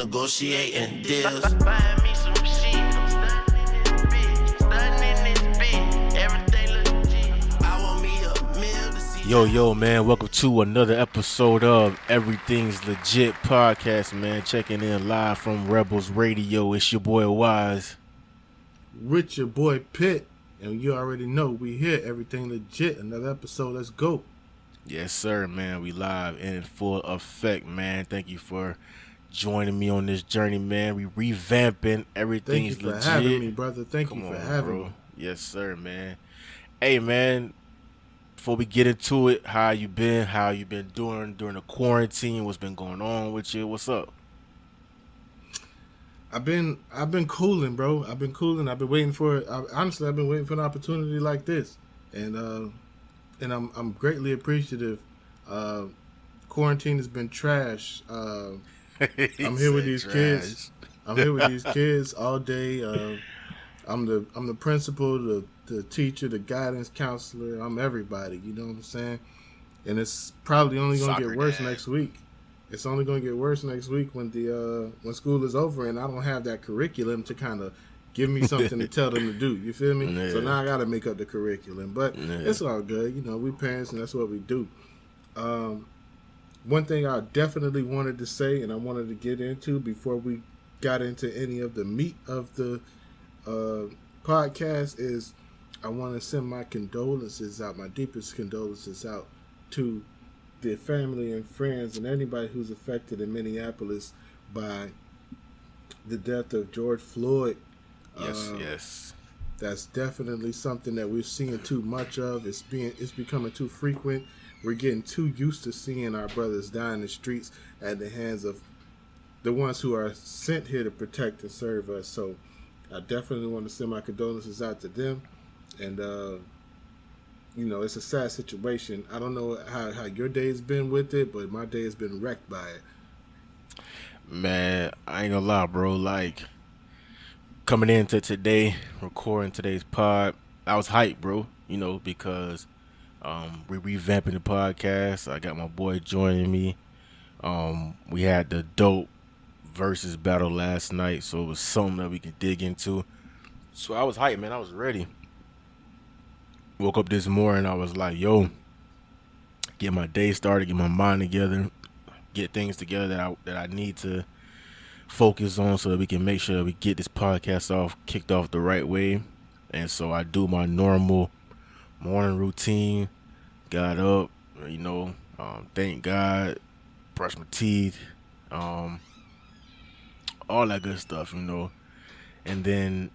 negotiating deals. Find me some shit. I'm stunning in this bitch. Everything legit. I want me a meal to see. Yo, man, welcome to another episode of Everything's Legit podcast, man. Checking in live from Rebels Radio. It's your boy Wise. With your boy Pitt, and you already know we here. Everything legit. Another episode. Let's go. Yes, sir, man. We live in full effect, man. Thank you for joining me on this journey, man. We revamping Everything's Thank you for Legit. having me, brother. Thank Come you for on, having bro. me. Yes, sir, man. Hey, man. Before we get into it, how you been? How you been doing during the quarantine? What's been going on with you? What's up? I've been cooling, bro. I've been cooling. I've been waiting for it. Honestly, I've been waiting for an opportunity like this, and I'm greatly appreciative. Quarantine has been trash. I'm here with these kids. I'm here with these kids all day. I'm the principal, the teacher, the guidance counselor. I'm everybody. You know what I'm saying? And it's probably only gonna get worse next week. It's only gonna get worse next week when when school is over and I don't have that curriculum to kind of give me something to tell them to do. You feel me? Yeah. So now I gotta make up the curriculum, but Yeah. it's all good. You know, we parents and that's what we do. One thing I definitely wanted to say and I wanted to get into before we got into any of the meat of the podcast is I want to send my condolences out, my deepest condolences out to the family and friends and anybody who's affected in Minneapolis by the death of George Floyd. Yes. That's definitely something that we're seeing too much of. It's becoming too frequent. We're getting too used to seeing our brothers die in the streets at the hands of the ones who are sent here to protect and serve us. So I definitely want to send my condolences out to them. And, it's a sad situation. I don't know how your day's been with it, but my day has been wrecked by it. Man, I ain't gonna lie, bro. Like, coming into today, recording today's pod, I was hyped, bro, because we revamping the podcast. I got my boy joining me. We had the dope versus battle last night, so it was something that we could dig into. So I was hyped, man. I was ready. Woke up this morning, I was like, yo, get my day started, get my mind together, get things together that I need to focus on so that we can make sure that we get this podcast kicked off the right way. And so I do my normal morning routine, got up, thank God, brushed my teeth, all that good stuff, And then,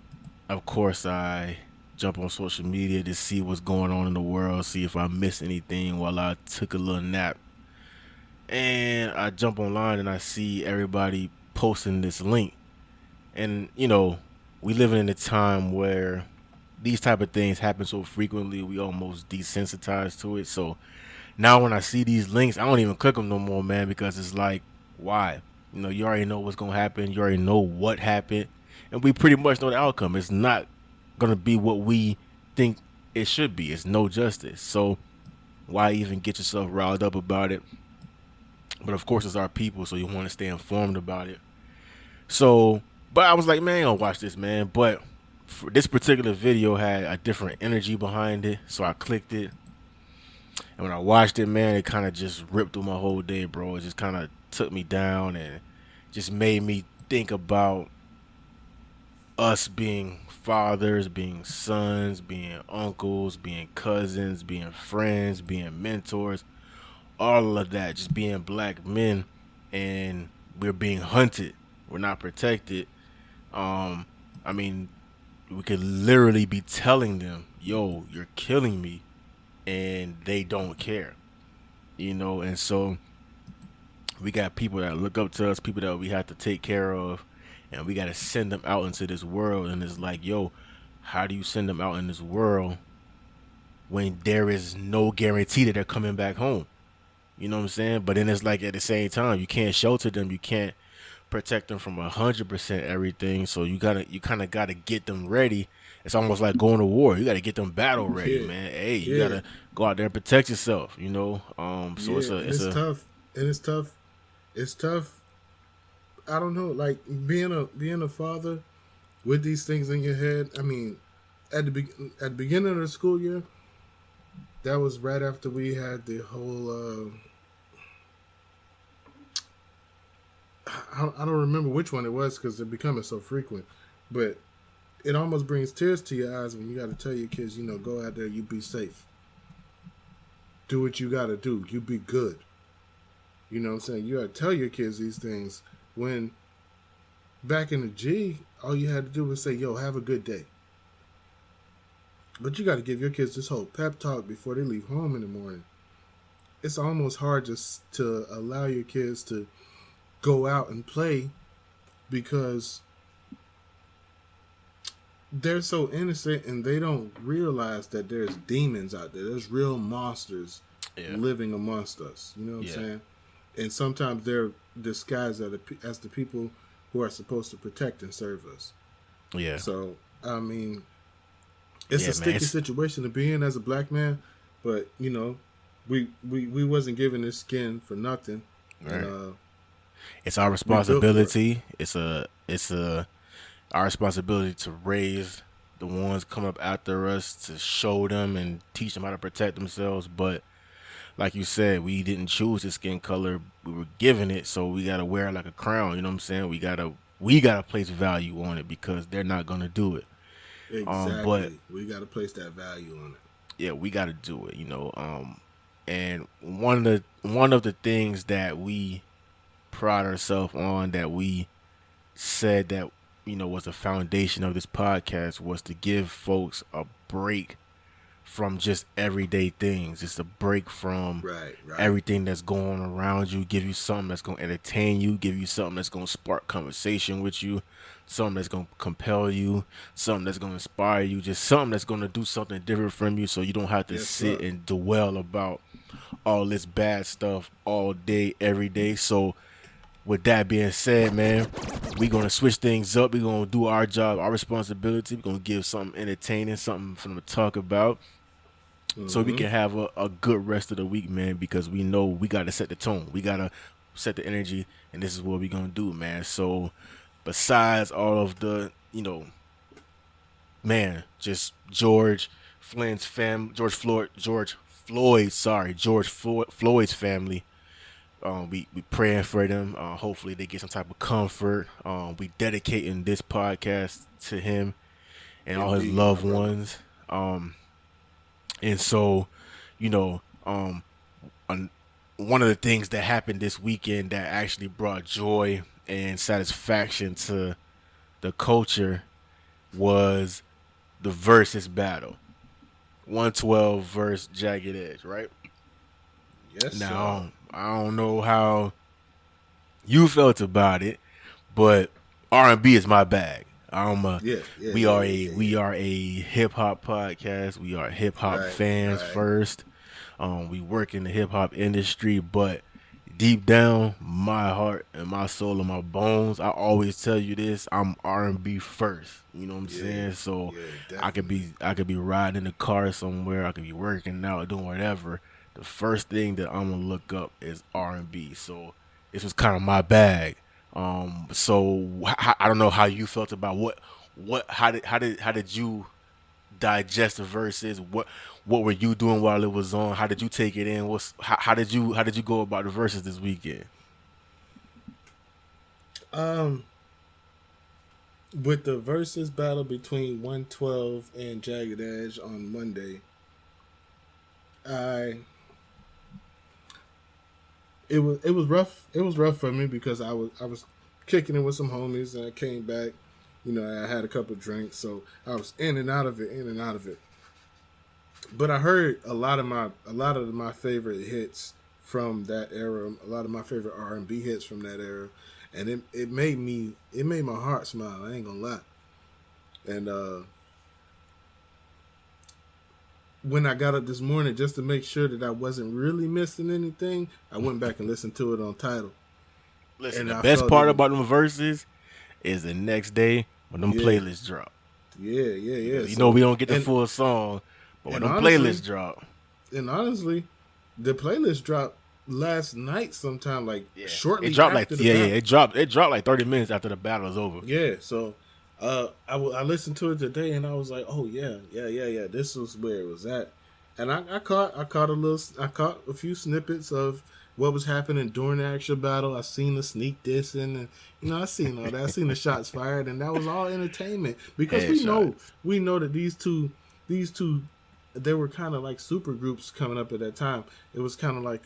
of course, I jump on social media to see what's going on in the world, see if I missed anything while I took a little nap. And I jump online and I see everybody posting this link. And, we live in a time where these type of things happen so frequently, we almost desensitized to it. So now when I see these links, I don't even click them no more, man, because it's like, why? You already know what's going to happen. You already know what happened. And we pretty much know the outcome. It's not going to be what we think it should be. It's no justice. So why even get yourself riled up about it? But of course, it's our people, so you want to stay informed about it. So, but I was like, man, I ain't gonna watch this, man. But for this particular video had a different energy behind it, so I clicked it. And when I watched it, man, it kind of just ripped through my whole day, bro. It just kind of took me down and just made me think about us being fathers, being sons, being uncles, being cousins, being friends, being mentors, all of that, just being black men, and we're being hunted. We're not protected. We could literally be telling them, yo, you're killing me, and they don't care, and so we got people that look up to us, people that we have to take care of, and we got to send them out into this world. And it's like, yo, how do you send them out in this world when there is no guarantee that they're coming back home? You know what I'm saying? But then it's like at the same time, you can't shelter them. You can't protect them from 100% everything. So you kind of got to get them ready. It's almost like going to war. You got to get them battle ready, man. Hey, you got to go out there and protect yourself, So it's tough. And it's tough. It's tough. I don't know, like being a father with these things in your head. I mean, at the beginning of the school year, that was right after we had the whole. I don't remember which one it was because they're becoming so frequent, but it almost brings tears to your eyes when you got to tell your kids, go out there, you be safe, do what you got to do, you be good. You know what I'm saying? You got to tell your kids these things when back in the G, all you had to do was say, yo, have a good day. But you got to give your kids this whole pep talk before they leave home in the morning. It's almost hard just to allow your kids to go out and play because they're so innocent and they don't realize that there's demons out there. There's real monsters living amongst us. You know what I'm saying? And sometimes they're disguised as the people who are supposed to protect and serve us. Yeah. So, I mean, it's a sticky situation to be in as a black man, but, we wasn't given this skin for nothing. Right. And, it's our responsibility. It's our responsibility to raise the ones coming up after us, to show them and teach them how to protect themselves. But like you said, we didn't choose the skin color. We were given it, so we gotta wear it like a crown. You know what I'm saying? We gotta place value on it because they're not gonna do it. Exactly. But we gotta place that value on it. Yeah, we gotta do it. And one of the things that we pride ourselves on, that we said that was the foundation of this podcast, was to give folks a break from just everyday things. Just a break from everything that's going on around you. Give you something that's going to entertain you. Give you something that's going to spark conversation with you. Something that's going to compel you. Something that's going to inspire you. Just something that's going to do something different from you, so you don't have to sit and dwell about all this bad stuff all day, every day. So with that being said, man, we're going to switch things up. We're going to do our job, our responsibility. We're going to give something entertaining, something for them to talk about, so we can have a good rest of the week, man, because we know we got to set the tone. We got to set the energy, and this is what we're going to do, man. So besides all of the, just George Floyd's family, we praying for them. Hopefully they get some type of comfort. We dedicating this podcast to him and all his loved ones. And so, one of the things that happened this weekend that actually brought joy and satisfaction to the culture was the versus battle. 112 versus Jagged Edge, right? Yes, now, sir. I don't know how you felt about it, but R&B is my bag. We are a hip hop podcast. We are hip hop fans first. We work in the hip hop industry, but deep down, my heart and my soul and my bones, I always tell you this: I'm R&B first. You know what I'm saying? So I could be riding in the car somewhere. I could be working out, doing whatever. The first thing that I'm gonna look up is R&B. So this was kind of my bag. So I don't know how you felt about how did you digest the verses? What were you doing while it was on? How did you take it in? How did you go about the verses this weekend? With the versus battle between 112 and Jagged Edge on Monday, it was rough. It was rough for me because I was kicking it with some homies, and I came back. I had a couple of drinks, so I was in and out of it. But I heard a lot of my favorite hits from that era, a lot of my favorite R&B hits from that era, and it made my heart smile. I ain't gonna lie. And when I got up this morning, just to make sure that I wasn't really missing anything, I went back and listened to it on Tidal. Listen, the best part about them verses is the next day when them playlists drop. Yeah. You know we don't get the full song, but when them playlists drop. And honestly, the playlist drop last night sometime, like Yeah. shortly It dropped after like the battle. it dropped like 30 minutes after the battle was over. Yeah, so I listened to it today and I was like, oh yeah. This was where it was at, and I caught a few snippets of what was happening during the actual battle. I seen the sneak dissing, and I seen all that. I seen the shots fired, and that was all entertainment because we know that these two they were kind of like super groups coming up at that time. It was kind of like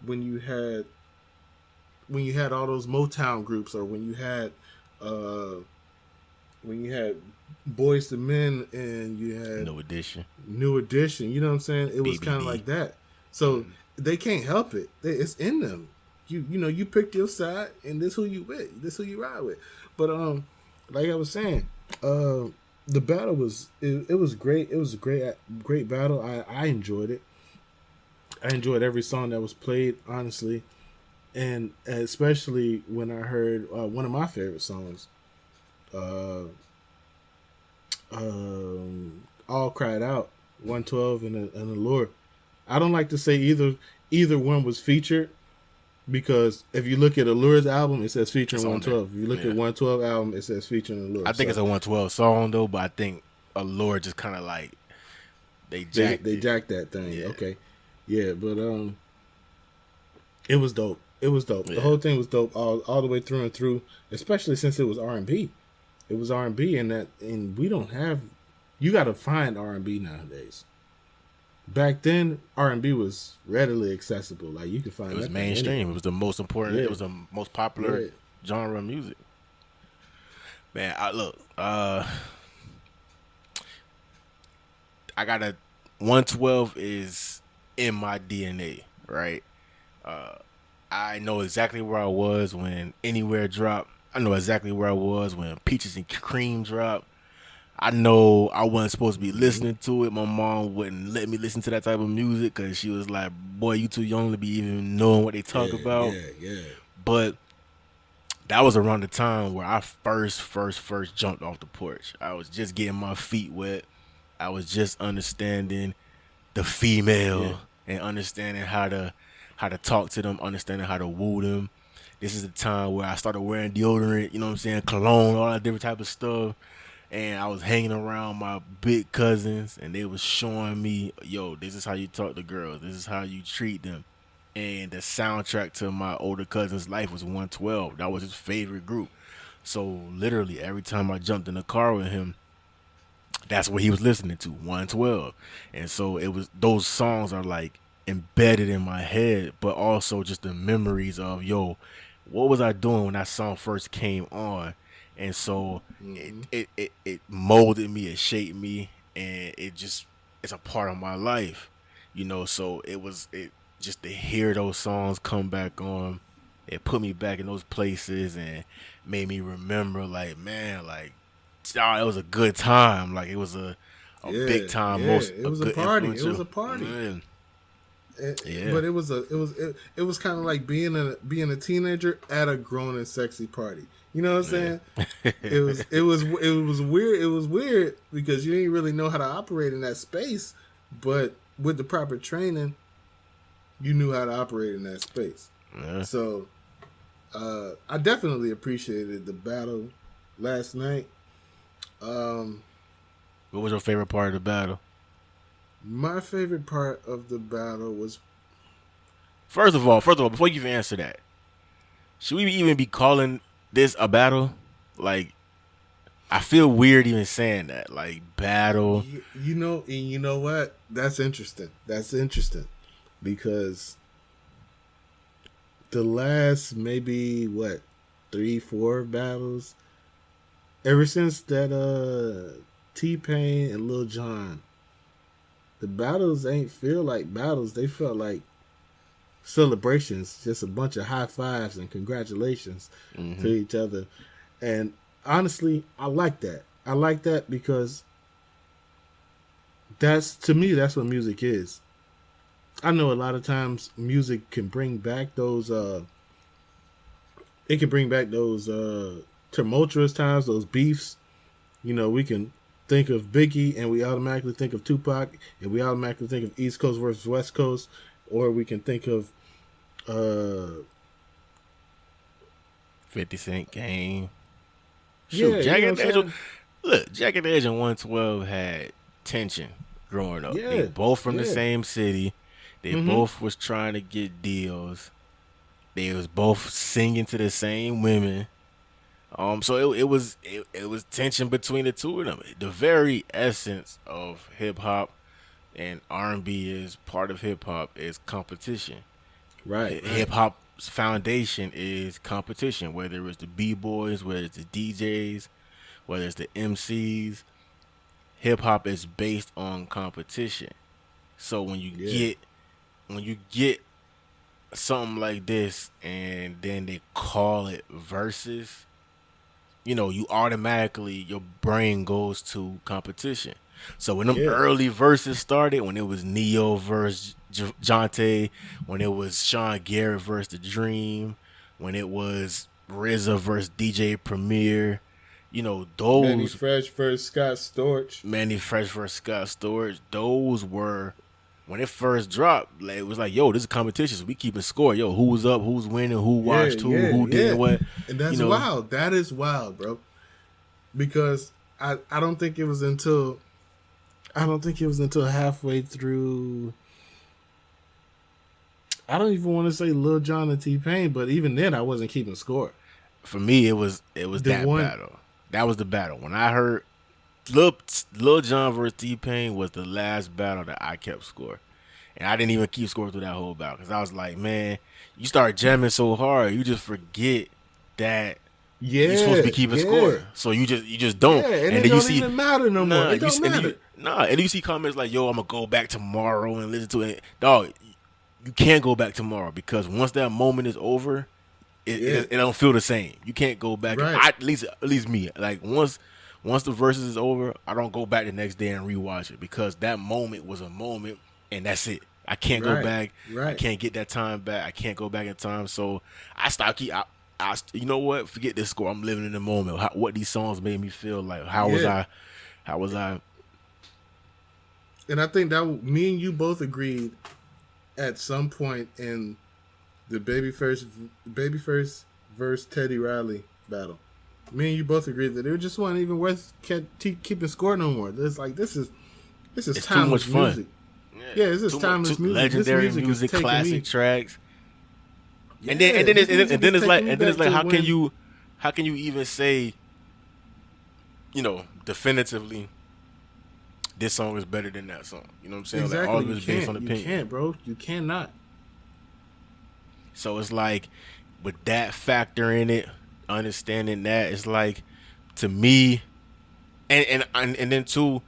when you had all those Motown groups, or when you had Boys to Men, and you had New Edition. You know what I'm saying? It was kind of like that. So they can't help it. It's in them. You picked your side, and this who you with. This who you ride with. But like I was saying, the battle was it was great. It was a great battle. I enjoyed it. I enjoyed every song that was played, honestly. And especially when I heard one of my favorite songs, All Cried Out, 112 and Allure. I don't like to say either one was featured, because if you look at Allure's album, it says featuring 112. If you look at 112 album, it says featuring Allure. I think it's a 112 song though, but I think Allure just kind of like they jacked that thing. Yeah. Okay, yeah, but it was dope. It was dope. Yeah. The whole thing was dope all the way through and through, especially since it was R&B. It was R&B, and we don't have. You got to find R&B nowadays. Back then, R&B was readily accessible. Like you could find. It was mainstream. It was the most important. Yeah. It was the most popular genre of music. Man, I got 112 is in my DNA, right? I know exactly where I was when Anywhere dropped. I know exactly where I was when Peaches and Cream dropped. I know I wasn't supposed to be listening to it. My mom wouldn't let me listen to that type of music because she was like, boy, you too young to be even knowing what they talk about. Yeah. But that was around the time where I first jumped off the porch. I was just getting my feet wet. I was just understanding the female and understanding how to talk to them, understanding how to woo them. This is the time where I started wearing deodorant, you know what I'm saying, cologne, all that different type of stuff. And I was hanging around my big cousins, and they was showing me, yo, this is how you talk to girls. This is how you treat them. And the soundtrack to my older cousin's life was 112. That was his favorite group. So literally every time I jumped in the car with him, that's what he was listening to, 112. And so it was, those songs are like embedded in my head, but also just the memories of, yo, what was I doing when that song first came on? And so it molded me, it shaped me, and it's a part of my life, you know. So it just to hear those songs come back on, it put me back in those places and made me remember, like, man, like, oh, it was a good time. Like, it was a big time. It was a party. It was a party. Man. But it was kind of like being a teenager at a grown and sexy party. You know what I'm saying? It was weird. It was weird because you didn't really know how to operate in that space, but with the proper training, you knew how to operate in that space. Yeah. So I definitely appreciated the battle last night. What was your favorite part of the battle? My favorite part of the battle was... First of all, before you even answer that, should we even be calling this a battle? Like, I feel weird even saying that. Like, battle. You know what? That's interesting. Because the last maybe, 3-4 battles, ever since that T-Pain and Lil Jon, the battles ain't feel like battles. They felt like celebrations, just a bunch of high fives and congratulations to each other. And honestly, I like that. I like that because to me, that's what music is. I know a lot of times music can bring back those tumultuous times, those beefs. You know, we can think of Biggie and we automatically think of Tupac, and we automatically think of East Coast versus West Coast, or we can think of 50 Cent Game. Yeah, Shoot, Jack you know and what I'm Angel. saying? Look, Jack and Angel 112 had tension growing up. They Yeah, both from the yeah. same city. They both was trying to get deals. They was both singing to the same women. So it was tension between the two of them. The very essence of hip hop and R&B is part of hip hop is competition. Right. Hip hop's foundation is competition, whether it's the b-boys, whether it's the DJs, whether it's the MCs. Hip hop is based on competition. So when you get something like this and then they call it versus, you automatically, your brain goes to competition. So when them early verses started, when it was Neo versus Jonte, when it was Sean Garrett versus The Dream, when it was RZA versus DJ Premier, those Manny Fresh versus Scott Storch, those were, when it first dropped, like, it was like, yo, this is competition, so we keeping score. Yo, who was up, who's winning, who watched who did what. And that's wild. That is wild, bro. Because I don't think it was until halfway through, I don't even want to say Lil Jon and T-Pain, but even then I wasn't keeping score. For me, it was that battle. That was the battle. When I heard Lil Jon versus T-Pain was the last battle that I kept score. And I didn't even keep score through that whole battle because I was like, man, you start jamming so hard, you just forget that you're supposed to be keeping score. So you just don't. Yeah, and then it you don't see, even matter no more. It don't matter. And you see comments like, yo, I'm going to go back tomorrow and listen to it. Dog, you can't go back tomorrow because once that moment is over, it don't feel the same. You can't go back. Right. At least me. Like once the verses is over, I don't go back the next day and rewatch it because that moment was a moment and that's it. I can't go back. Right. I can't get that time back. I can't go back in time. So I start you know what? Forget this score. I'm living in the moment. What these songs made me feel like. How was I? And I think that me and you both agreed at some point in the Babyface versus Teddy Riley battle. Me and you both agreed that it just wasn't even worth keeping score no more. It's like this is it's timeless too much fun. music. Yeah, this is timeless music. Legendary this music, classic tracks. Yeah, and then it's like how can you even say, definitively this song is better than that song? You know what I'm saying? Exactly. Like all of it's based on opinion. You can't, bro. You cannot. So it's like with that factor in it, understanding that, it's like to me, and then too,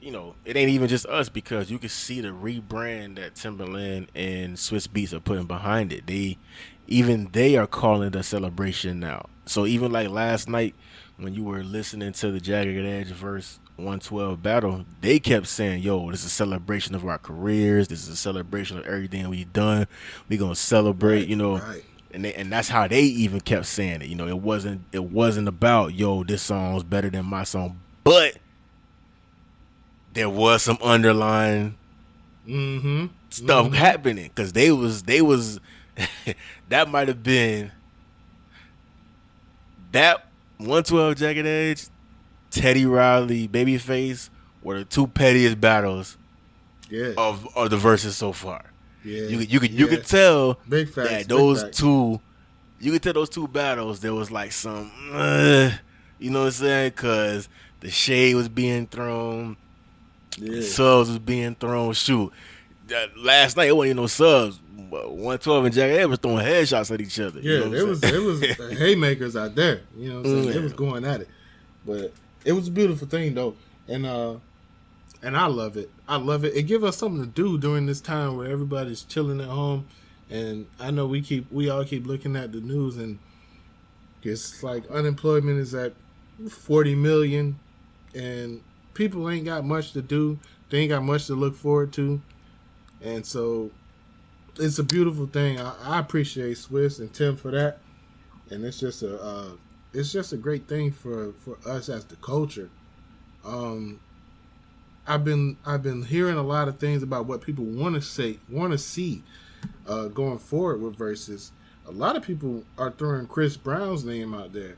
it ain't even just us because you can see the rebrand that Timberland and Swiss Beats are putting behind it. They are calling it a celebration now. So even like last night when you were listening to the Jagged Edge verse 112 battle, they kept saying, yo, this is a celebration of our careers. This is a celebration of everything we've done. We're going to celebrate, Right. And that's how they even kept saying it. It wasn't about, yo, this song's better than my song, but there was some underlying stuff happening because they was that might have been that 112 Jagged Edge, Teddy Riley, Babyface were the two pettiest battles of the verses so far. Yeah, you could tell big facts, that those two, you could tell those two battles there was like some, you know what I'm saying? Because the shade was being thrown, subs was being thrown. Shoot, last night it wasn't even no subs. 112 and Jagged Edge was throwing headshots at each other. Yeah, it was haymakers out there. You know what I'm saying? It was going at it, but it was a beautiful thing though, and I love it. I love it. It gives us something to do during this time where everybody's chilling at home, and I know we all keep looking at the news, and it's like unemployment is at 40 million, and people ain't got much to do. They ain't got much to look forward to, and so it's a beautiful thing. I appreciate Swiss and Tim for that, and it's just a great thing for us as the culture. I've been hearing a lot of things about what people want to see going forward with verses. A lot of people are throwing Chris Brown's name out there,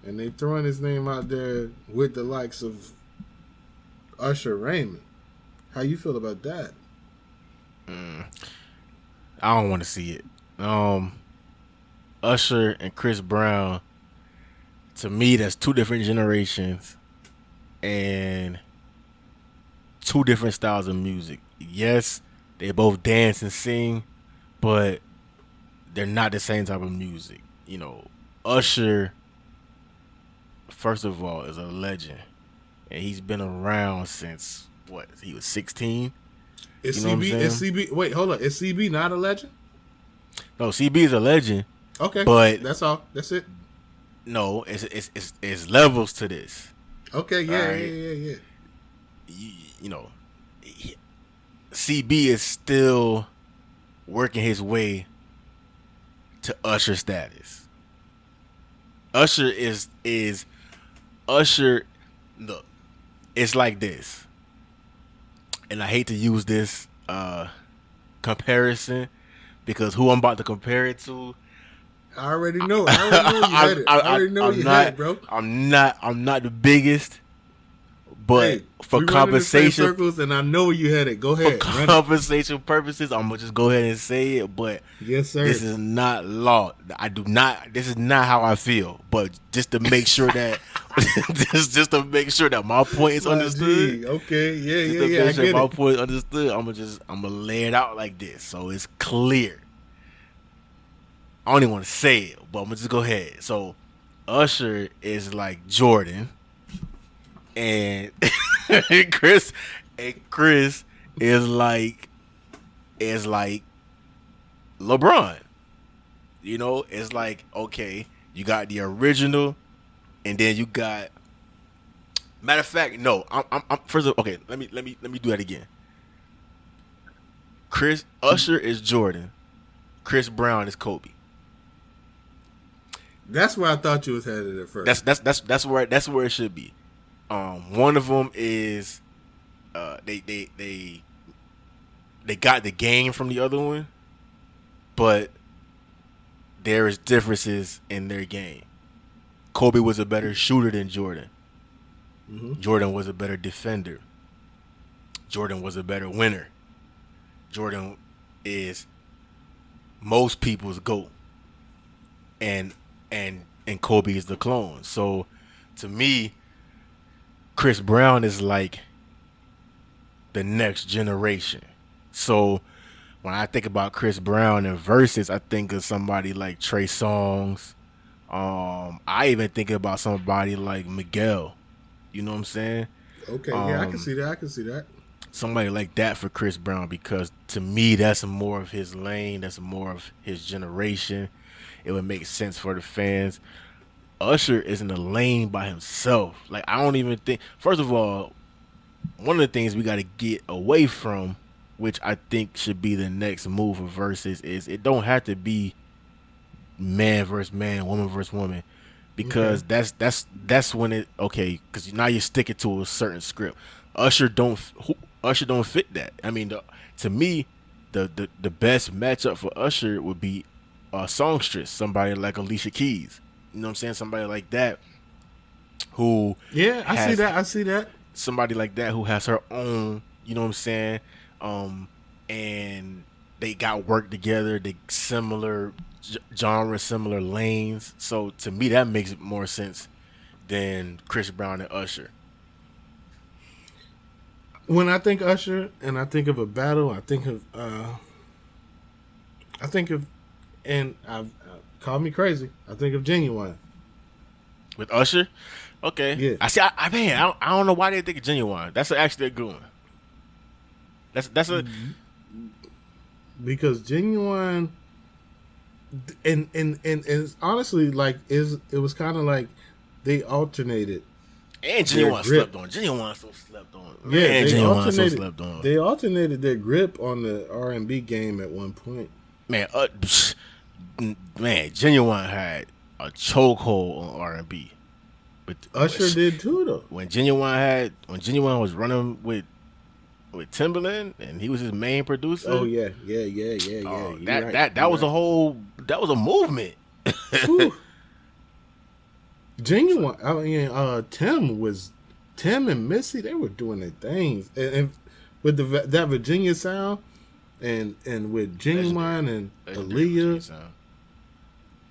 and they throwing his name out there with the likes of Usher, Raymond. How you feel about that? I don't want to see it. Usher and Chris Brown, to me, that's two different generations and two different styles of music. Yes, they both dance and sing, but they're not the same type of music. You know, Usher, first of all, is a legend, and he's been around since what? He was 16. Is You know what I'm CB? saying? Is CB? Wait, hold on. Is CB not a legend? No, CB is a legend. Okay, But that's all. That's it. no, it's levels to this. Okay, yeah, All right. yeah. You know, CB is still working his way to Usher status. Usher is Usher. Look, it's like this, and I hate to use this comparison because who I'm about to compare it to. I already know. I already know you had it. I already know you had it, bro. I'm not the biggest, but Hey, for we run in the same conversation circles, and I know you had it. Go for ahead. Run it. conversation purposes, I'm gonna just go ahead and say it. But Yes, sir. this is not law. This is not how I feel. But just to make sure that, just to make sure that my point is My understood. G, okay, Just yeah, to I make sure get my it. point is understood. I'm gonna lay it out like this, so it's clear. I don't even want to say it, but I'm gonna just go ahead. So, Usher is like Jordan, and Chris is like LeBron. You know, it's like, okay, you got the original, and then you got. Matter of fact, no, I'm first of okay. Let me do that again. Usher is Jordan, Chris Brown is Kobe. That's where I thought you was headed at first. That's where it should be. One of them is they got the game from the other one, but there is differences in their game. Kobe was a better shooter than Jordan. Mm-hmm. Jordan was a better defender. Jordan was a better winner. Jordan is most people's GOAT. And Kobe is the clone. So to me, Chris Brown is like the next generation. So when I think about Chris Brown and verses, I think of somebody like Trey Songz. I even think about somebody like Miguel. You know what I'm saying? Okay, yeah, I can see that. Somebody like that for Chris Brown, because to me that's more of his lane, that's more of his generation. It would make sense for the fans. Usher is in a lane by himself. Like, I don't even think. First of all, one of the things we got to get away from, which I think should be the next move of verses, is it don't have to be man versus man, woman versus woman, because that's when it because now you're sticking to a certain script. Usher don't fit that. I mean, to me, the best matchup for Usher would be a songstress, somebody like Alicia Keys. You know what I'm saying? Somebody like that who I see that. Somebody like that who has her own, you know what I'm saying? And they got work together, they similar genre, similar lanes. So to me that makes more sense than Chris Brown and Usher. When I think Usher and I think of a battle, I think of and I've call me crazy. I think of Genuine. With Usher? Okay. Yeah. I don't know why they think of Genuine. That's actually a good one. That's a Because Genuine and it's honestly like it was kind of like they alternated. and Genuine grip. slept on. Genuine so slept on. Yeah, Man, they Genuine so alternated. slept on. They alternated their grip on the R&B game at one point. Man, Genuine had a chokehold on R&B. But Usher did too, though. when Genuine was running with Timberland and he was his main producer. Oh yeah. Oh, You're that right, that you're was a right. whole movement. Whew. Genuine. I mean, Tim and Missy. They were doing their things, and with that Virginia sound, and with Genuine and Aaliyah,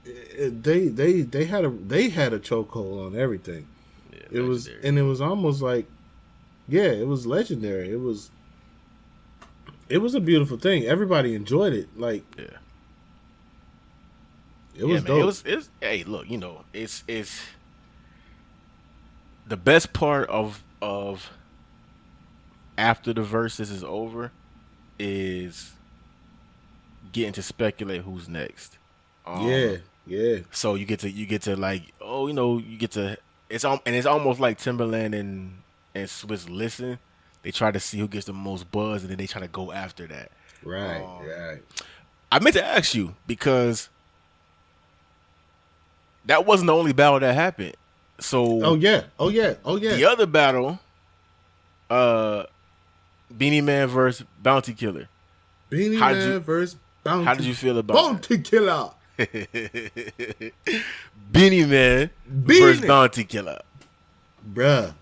they had a chokehold on everything. Yeah, It was, legendary. and it was almost like, yeah, it was legendary. It was a beautiful thing. Everybody enjoyed it. Like, Yeah. it was man, dope. it's hey, look, it's the best part of after the verses is over is getting to speculate who's next. Yeah. So you get to like, oh, you get to it's almost like Timberland and Swiss listen. They try to see who gets the most buzz, and then they try to go after that. Right. I meant to ask you because that wasn't the only battle that happened. So Oh yeah. the other battle, Beanie Man versus Bounty Killer. Beanie How did Man you- versus Bounty. How did you feel about Bounty Killer? that? Beanie Man versus Beanie. Bounty Killer. Bruh.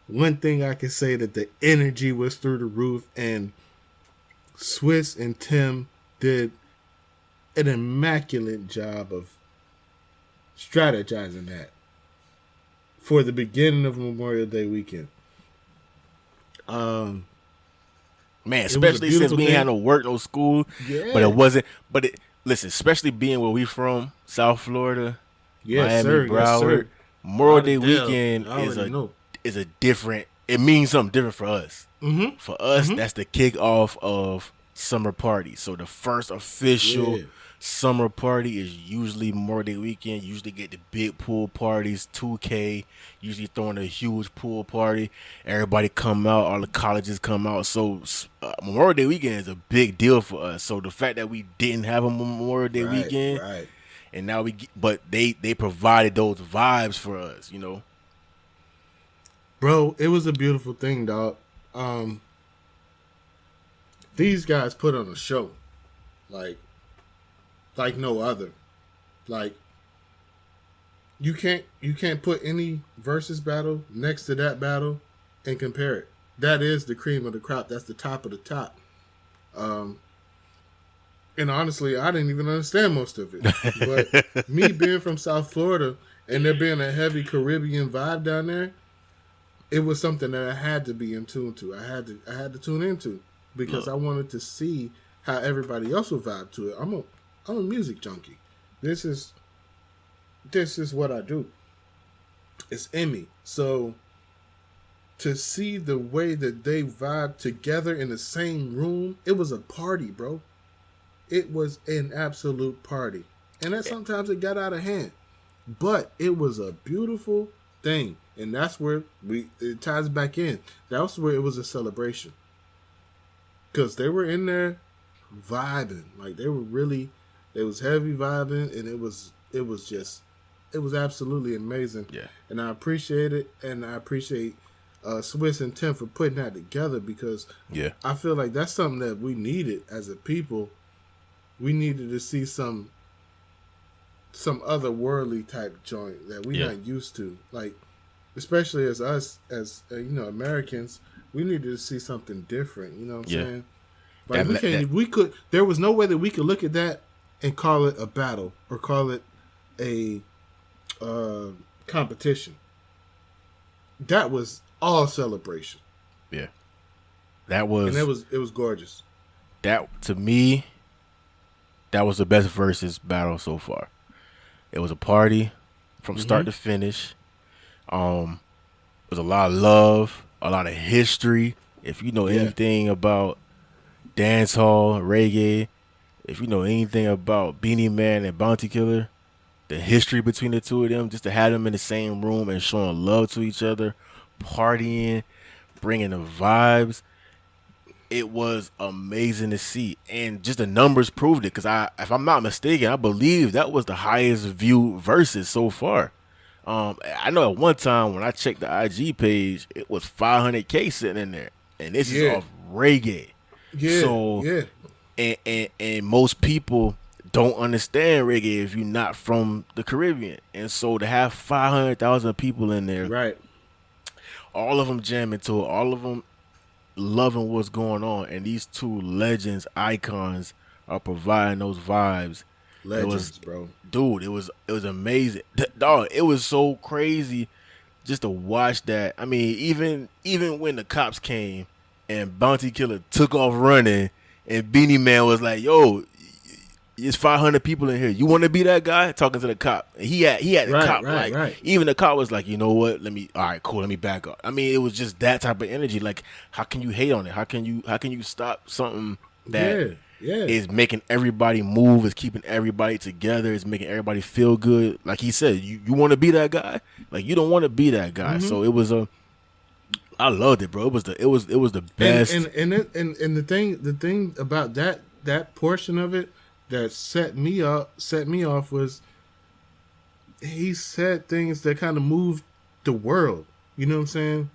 One thing I can say that the energy was through the roof, and Swiss and Tim did an immaculate job of strategizing that for the beginning of Memorial Day weekend. Man, was a especially since beautiful we ain't thing. had no work, no school. Yeah. But it wasn't. Listen, especially being where we from, South Florida, Yes, Miami, sir. Yes, Broward. sir. Memorial Day Without a doubt. weekend I already know. is a different. It means something different for us. Mm-hmm. For us, that's the kickoff of summer party. So the first official Yeah. summer party is usually Memorial Day weekend. Usually get the big pool parties, 2K. Usually throwing a huge pool party. Everybody come out. All the colleges come out. So Memorial Day weekend is a big deal for us. So the fact that we didn't have a Memorial Day weekend, Right. and now but they provided those vibes for us. Bro, it was a beautiful thing, dog. These guys put on a show like no other. Like, you can't put any versus battle next to that battle and compare it. That is the cream of the crop. That's the top of the top. And honestly, I didn't even understand most of it. But me being from South Florida and there being a heavy Caribbean vibe down there, it was something that I had to be in tune to. I had to tune into because I wanted to see how everybody else would vibe to it. I'm a music junkie. This is what I do. It's in me. So to see the way that they vibe together in the same room, it was a party, bro. It was an absolute party. And that sometimes it got out of hand. But it was a beautiful thing. And that's where it ties back in. That was where it was a celebration. Because they were in there vibing. Like they was heavy vibing, and it was absolutely amazing. Yeah. And I appreciate it, and I appreciate Swiss and Tim for putting that together because I feel like that's something that we needed as a people. We needed to see some otherworldly type joint that we're not used to. Like, especially as us, as Americans, we needed to see something different. You know what I'm saying? Like there was no way that we could look at that and call it a battle or call it a competition. That was all celebration. Yeah. That was, and it was gorgeous. That, to me, that was the best versus battle so far. It was a party from start to finish. It was a lot of love, a lot of history. If you know anything about dancehall, reggae, if you know anything about Beanie Man and Bounty Killer, the history between the two of them, just to have them in the same room and showing love to each other, partying, bringing the vibes, it was amazing to see. And just the numbers proved it, because if I'm not mistaken, I believe that was the highest viewed versus so far. I know at one time when I checked the IG page, it was 500K sitting in there, and this is Yeah. off reggae. Yeah, So yeah, and most people don't understand reggae if you're not from the Caribbean, and so to have 500,000 people in there, right. all of them jamming to it, all of them loving what's going on, and these two legends, icons, are providing those vibes. Legends, bro. Dude, it was amazing. Dog, it was so crazy just to watch that. I mean, even when the cops came and Bounty Killer took off running, and Beanie Man was like, "Yo, it's 500 people in here. You want to be that guy?" Talking to the cop. And he had the Right, cop right, like, right. even the cop was like, "You know what? All right, cool. Let me back up." I mean, it was just that type of energy. Like, how can you hate on it? How can you stop something that is making everybody move, is keeping everybody together, is making everybody feel good? Like he said, you want to be that guy? Like, you don't want to be that guy. Mm-hmm. So it was I loved it, bro. It was the best. And the thing about that portion of it that set me off was he said things that kind of moved the world. You know what I'm saying?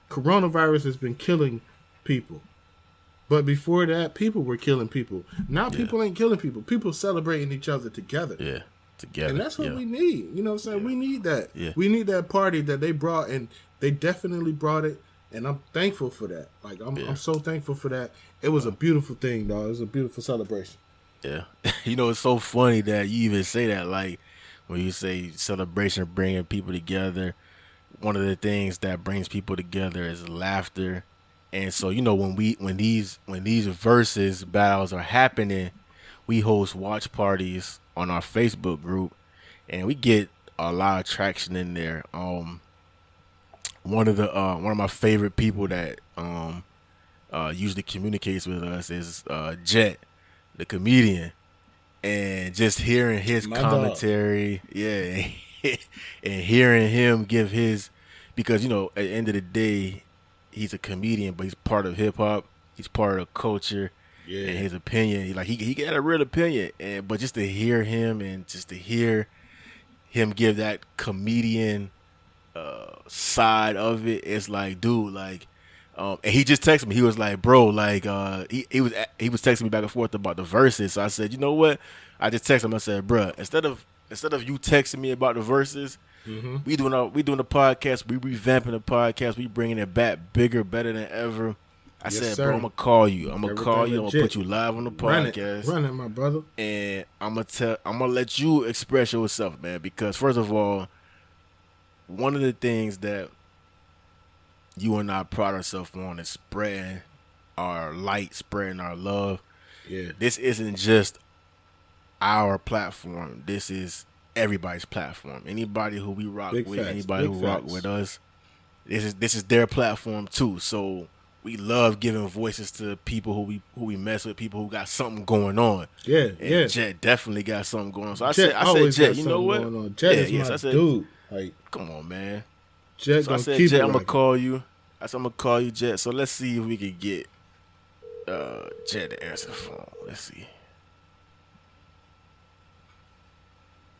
Coronavirus has been killing people. But before that, people were killing people. Now people ain't killing people. People celebrating each other together. Yeah, together. And that's what we need. You know what I'm saying? Yeah. We need that. Yeah. We need that party that they brought, and they definitely brought it. And I'm thankful for that. Like, I'm so thankful for that. It was a beautiful thing, dog. It was a beautiful celebration. Yeah. You know, it's so funny that you even say that. Like, when you say celebration, bringing people together, one of the things that brings people together is laughter. And so, you know, when these versus battles are happening, we host watch parties on our Facebook group, and we get a lot of traction in there. One of my favorite people that usually communicates with us is Jett, the comedian, and just hearing his commentary, and hearing him give his, because you know, at the end of the day, he's a comedian, but he's part of hip hop. He's part of the culture, and his opinion. He got a real opinion, but just to hear him and just to hear him give that comedian side of it, it's like, dude, like, and he just texted me. He was like, bro, like, he was texting me back and forth about the verses. So I said, you know what? I just texted him. I said, bro, instead of you texting me about the verses, we doing the podcast. We revamping the podcast. We bringing it back bigger, better than ever. I said, bro, I'm gonna call you. I'm gonna put you live on the podcast. Run it, my brother. And I'm gonna let you express yourself, man. Because first of all, one of the things that you and I pride ourselves on is spreading our light, spreading our love. Yeah. This isn't just our platform. This is everybody's platform. Anybody who we rock with, anybody who rock with us, this is their platform too. So we love giving voices to people who we mess with, people who got something going on. Yeah, and Jett definitely got something going on. So I Jett said, Jett, you know what? Jett is my dude. Like, come on, man. Jett, so I said, Jett, I'm gonna call you. I said, I'm gonna call you, Jett. So let's see if we can get Jett to answer the phone. Let's see.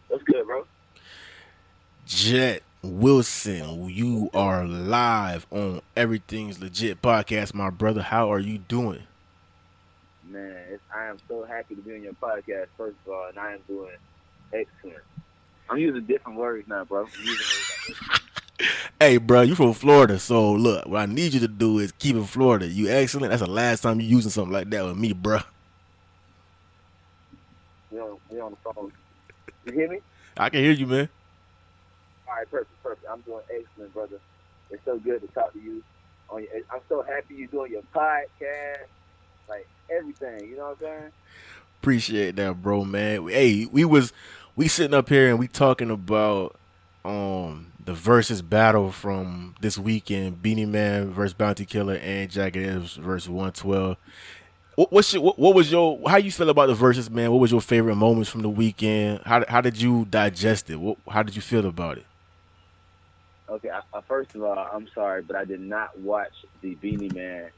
What's good, bro? Jett Wilson, you are live on Everything's Legit podcast, my brother. How are you doing? Man, I am so happy to be on your podcast, first of all, and I am doing excellent. I'm using different words now, bro. I'm using words like this. Hey, bro, you from Florida, so look, what I need you to do is keep in Florida. You excellent. That's the last time you using something like that with me, bro. We on the phone. You hear me? I can hear you, man. All right, perfect. I'm doing excellent, brother. It's so good to talk to you. I'm so happy you're doing your podcast, like everything. You know what I'm saying? Appreciate that, bro, man. Hey, we sitting up here and we talking about the versus battle from this weekend: Beanie Man versus Bounty Killer and Jagged Edge versus 112. How you feel about the versus, man? What was your favorite moments from the weekend? How did you digest it? How did you feel about it? Okay, first of all, I'm sorry, but I did not watch the Beanie Man,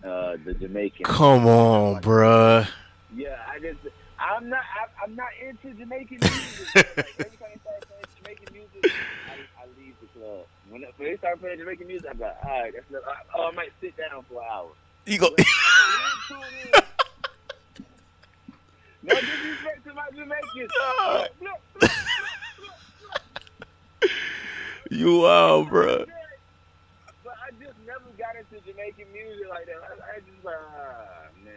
the Jamaican. Come on, bruh. Yeah, I'm not into Jamaican music. Like every time they start playing Jamaican music, I leave the club. When they start playing Jamaican music, I'm like, all right, that's enough. I might sit down for an hour. You go. No disrespect to my Jamaicans. You wild, bro. But I just never got into Jamaican music like that. I just like, man,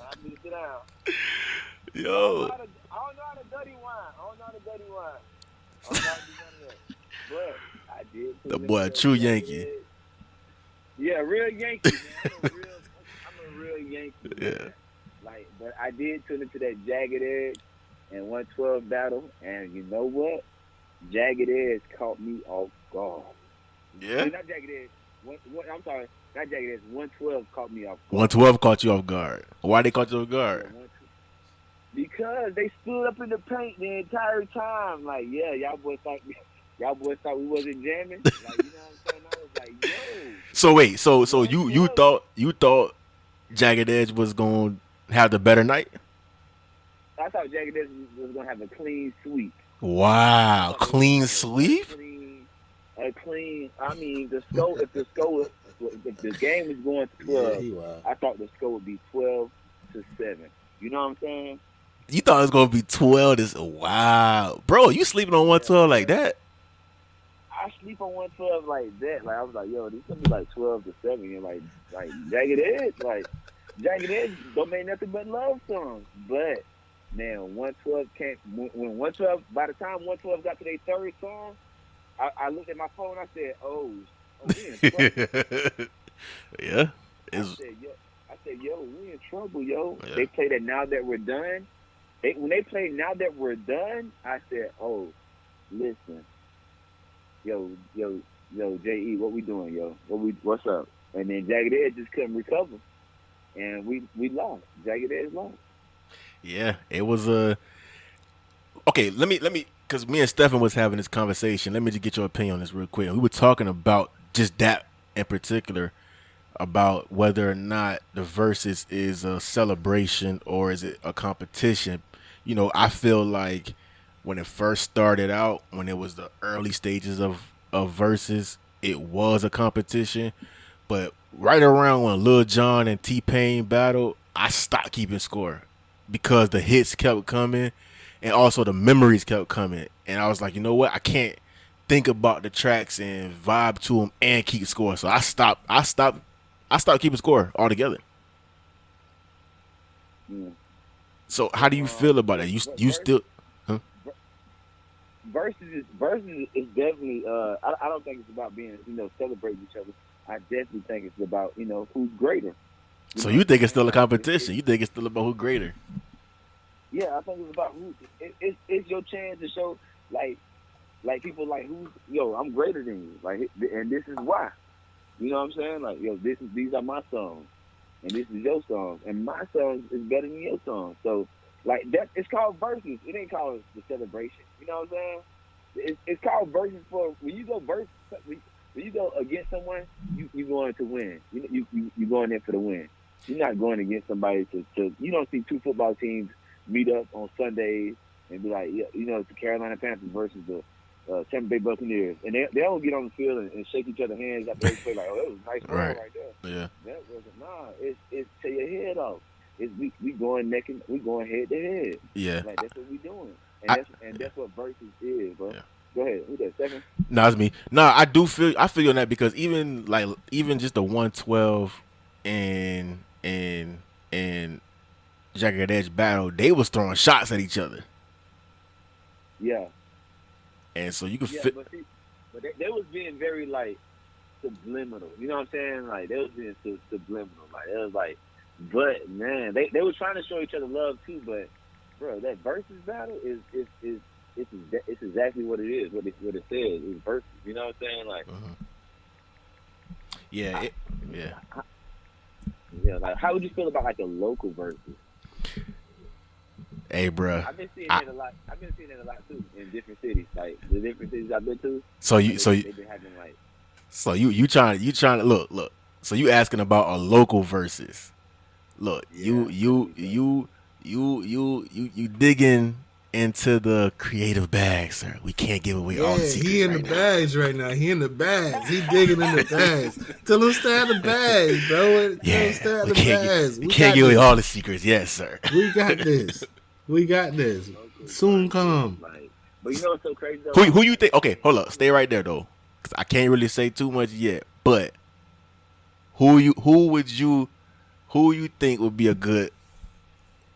I need to sit down. Yo. I don't know how to dirty wine. I don't know how to dirty wine. I don't know how to do none of that. But I did. The boy, a true Yankee. Yeah, real Yankee, man. I'm a real Yankee. Yeah. Man. Like, but I did tune into that Jagged Edge and 112 battle, and you know what? Jagged Edge caught me off guard. Yeah. Not Jagged Edge. I'm sorry, not Jagged Edge. 112 caught me off guard. 112 caught you off guard. Why they caught you off guard? Because they stood up in the paint the entire time. Like, yeah, y'all boys thought we wasn't jamming. Like, you know what I'm saying? I was like, yo. So wait, so you thought Jagged Edge was gonna have the better night? I thought Jagged Edge was gonna have a clean sweep. Wow, clean sweep? A clean. I mean, the score. If the game was going to 12, I thought the score would be 12-7. You know what I'm saying? You thought it was gonna be 12? Wow, bro, you sleeping on 112 like that? I sleep on 112 like that. Like I was like, yo, this gonna be like 12-7. And like Jagged Edge don't make nothing but love songs. But man, 112 can't. When 112, by the time 112 got to their third song, I looked at my phone. I said, oh we in trouble. Yeah. I said, yo, we in trouble, yo. Yeah. They played that Now That We're Done. When they played Now That We're Done, I said, oh, listen, yo, J.E., what we doing, yo? What's up? And then Jagged Edge just couldn't recover, and we lost. Jagged Edge lost. Yeah, it was a. Okay, let me, because me and Stephen was having this conversation. Let me just get your opinion on this real quick. We were talking about just that in particular, about whether or not the versus is a celebration or is it a competition. You know, I feel like when it first started out, when it was the early stages of versus, it was a competition. But right around when Lil Jon and T-Pain battled, I stopped keeping score because the hits kept coming and also the memories kept coming. And I was like, you know what? I can't think about the tracks and vibe to them and keep score. So I stopped keeping score altogether. Yeah. So how do you feel about it? You still? Huh? Versus is definitely. I don't think it's about being celebrating each other. I definitely think it's about who's greater. So you think it's still a competition? You think it's still about who's greater? Yeah, I think it's about who. It's your chance to show like people like I'm greater than you. Like, and this is why. You know what I'm saying? Like, these are my songs, and this is your song, and my song is better than your song. So, like that, it's called versus. It ain't called the celebration. You know what I'm saying? It's called versus for when you go versus. When you go against someone, you going to win. You going in for the win. You're not going against somebody to. You don't see two football teams meet up on Sundays and be like, the Carolina Panthers versus the Tampa Bay Buccaneers, and they don't get on the field and shake each other's hands after they play like, oh, that was a nice ball right there. Yeah. That wasn't it's tear your head off. We going we going head to head. Yeah. Like that's what we doing, and that's what versus is, bro. Yeah. Go ahead. Who's that? Second? No, it's me. No, I feel on that because even just the 112 and Jagged Edge battle, they was throwing shots at each other. Yeah. And so you could fit. But they was being very like subliminal. You know what I'm saying? Like they was being subliminal. Like it was like, but man, they were trying to show each other love too. But bro, that versus battle is it's exactly what it is. What it says is versus. You know what I'm saying? Like, yeah. Yeah. Like, how would you feel about like a local versus? Hey, bro. I've been seeing it a lot. I've been seeing it a lot too in different cities. Like the different cities I've been to. They've been having like. So you trying to look. So you asking about a local versus? Look, yeah, you you digging into the creative bag, sir. We can't give away all the Yeah, secrets he in right the now. bags right now. He in the bags. He digging in the bags. Tell him stay in the bags, bro. Tell him Yeah, stay in we the can't bags. we can't got give away this. all the secrets, yes, sir. We got this. We got this. Soon come. Like, but you know what's so crazy though? Who you think? Okay, hold up, stay right there though, because I can't really say too much yet. But who you think would be a good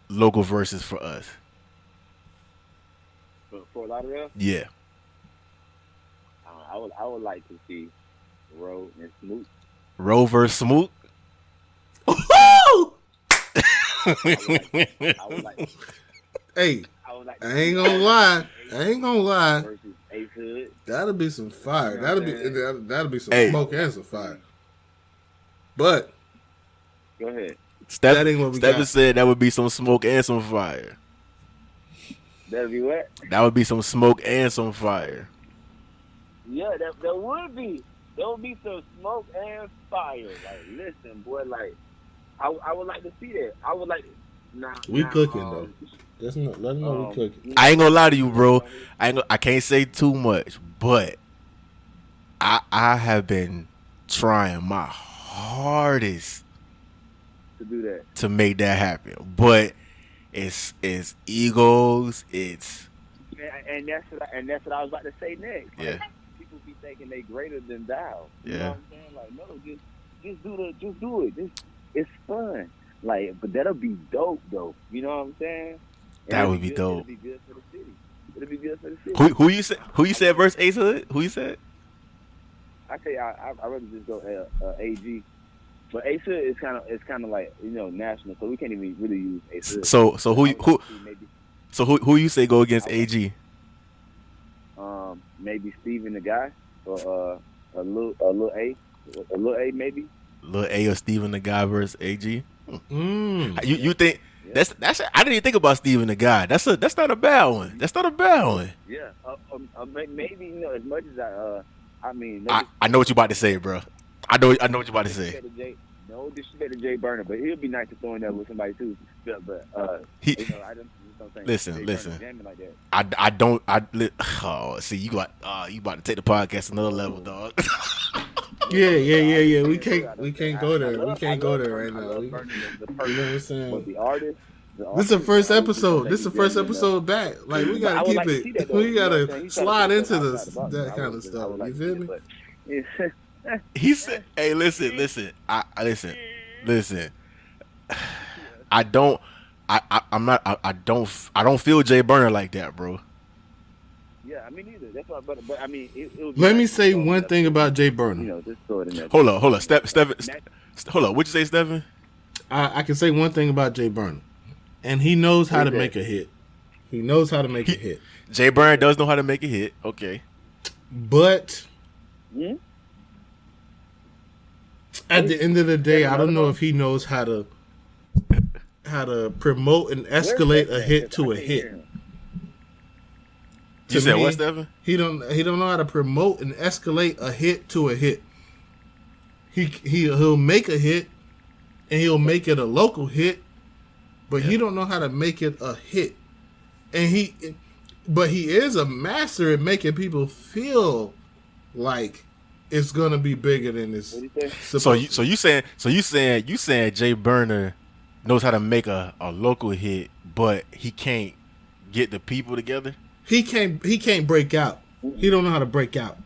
local versus for us? For a lot of them, Yeah, I would like to see Ro and Snoop. Roe versus Smoot. Oh! I would like. Hey, I would like. I ain't gonna lie. Versus Ace Hood. That'll be some fire. You know what That'll be some Hey. smoke and some fire. But Go ahead. that ain't what we Stephen got. said that would be some smoke and some fire. That'd be what? That would be some smoke and some fire. Yeah, that would be. There would be some smoke and fire. Like, listen, boy. Like, I would like to see that. I would like. We cooking, though. Let them know we cooking. I ain't gonna lie to you, bro. I can't say too much, but I have been trying my hardest to do that. to make that happen. But it's egos, it's And that's what I was about to say next. Like, yeah. people be thinking they greater than thou. You Yeah. know what I'm saying? Like, no, just do it. It's fun. Like, but that'll be dope though. You know what I'm saying? And That it'll would be good- dope. It'll be good for the city. It'll be good for the city. Who you said versus Ace Hood? Who you said? I say I rather just go AG. But Ace Hood is kind of like, you know, national, so we can't even really use Ace Hood. So Maybe, who you say go against AG? maybe Steven the guy or a little A maybe. Lil A or Steven the guy versus AG? Mm. You think that's I didn't even think about Steven the guy. That's not a bad one. That's not a bad one. Yeah, maybe, you know, as much as I mean, maybe I know what you about to say, bro. I know what you about to say. No disrespect to Jay Burner, but he'll be nice to throw in there with somebody too. But He- you know, I just don't think Listen, Jay listen. Burner jamming like that. I don't see you about to take the podcast another level, dog. Yeah. We can't go there. We can't go there right now. You know what I'm saying? But the artist. This is the first episode. This is the first episode back. Like, we gotta keep it. We gotta slide into that kind of stuff. You feel me? me? He said, "Hey, listen. I listen. I don't. I'm not. I don't feel Jay Burner like that, bro. Yeah, I mean, either. That's what. But I mean, it would be Let me nice say to throw one it thing up. about Jay You Burner. know, just throw it in there. Hold up. Hold up. What'd you say, Stephen? I can say one thing about Jay Burner, and he knows how to make a hit. He knows how to make a hit. Jay Burner does know how to make a hit. Okay. But Hmm? at the end of the day, I don't know if he knows how to promote and escalate a hit to a hit. You To said me, what, Stephen? He don't know how to promote and escalate a hit to a hit. He'll make a hit and he'll make it a local hit, but he don't know how to make it a hit. And he is a master at making people feel like it's gonna be bigger than it's What do you say? supposed So you saying Jay Burner knows how to make a local hit, but he can't get the people together? he can't break out. He don't know how to break out.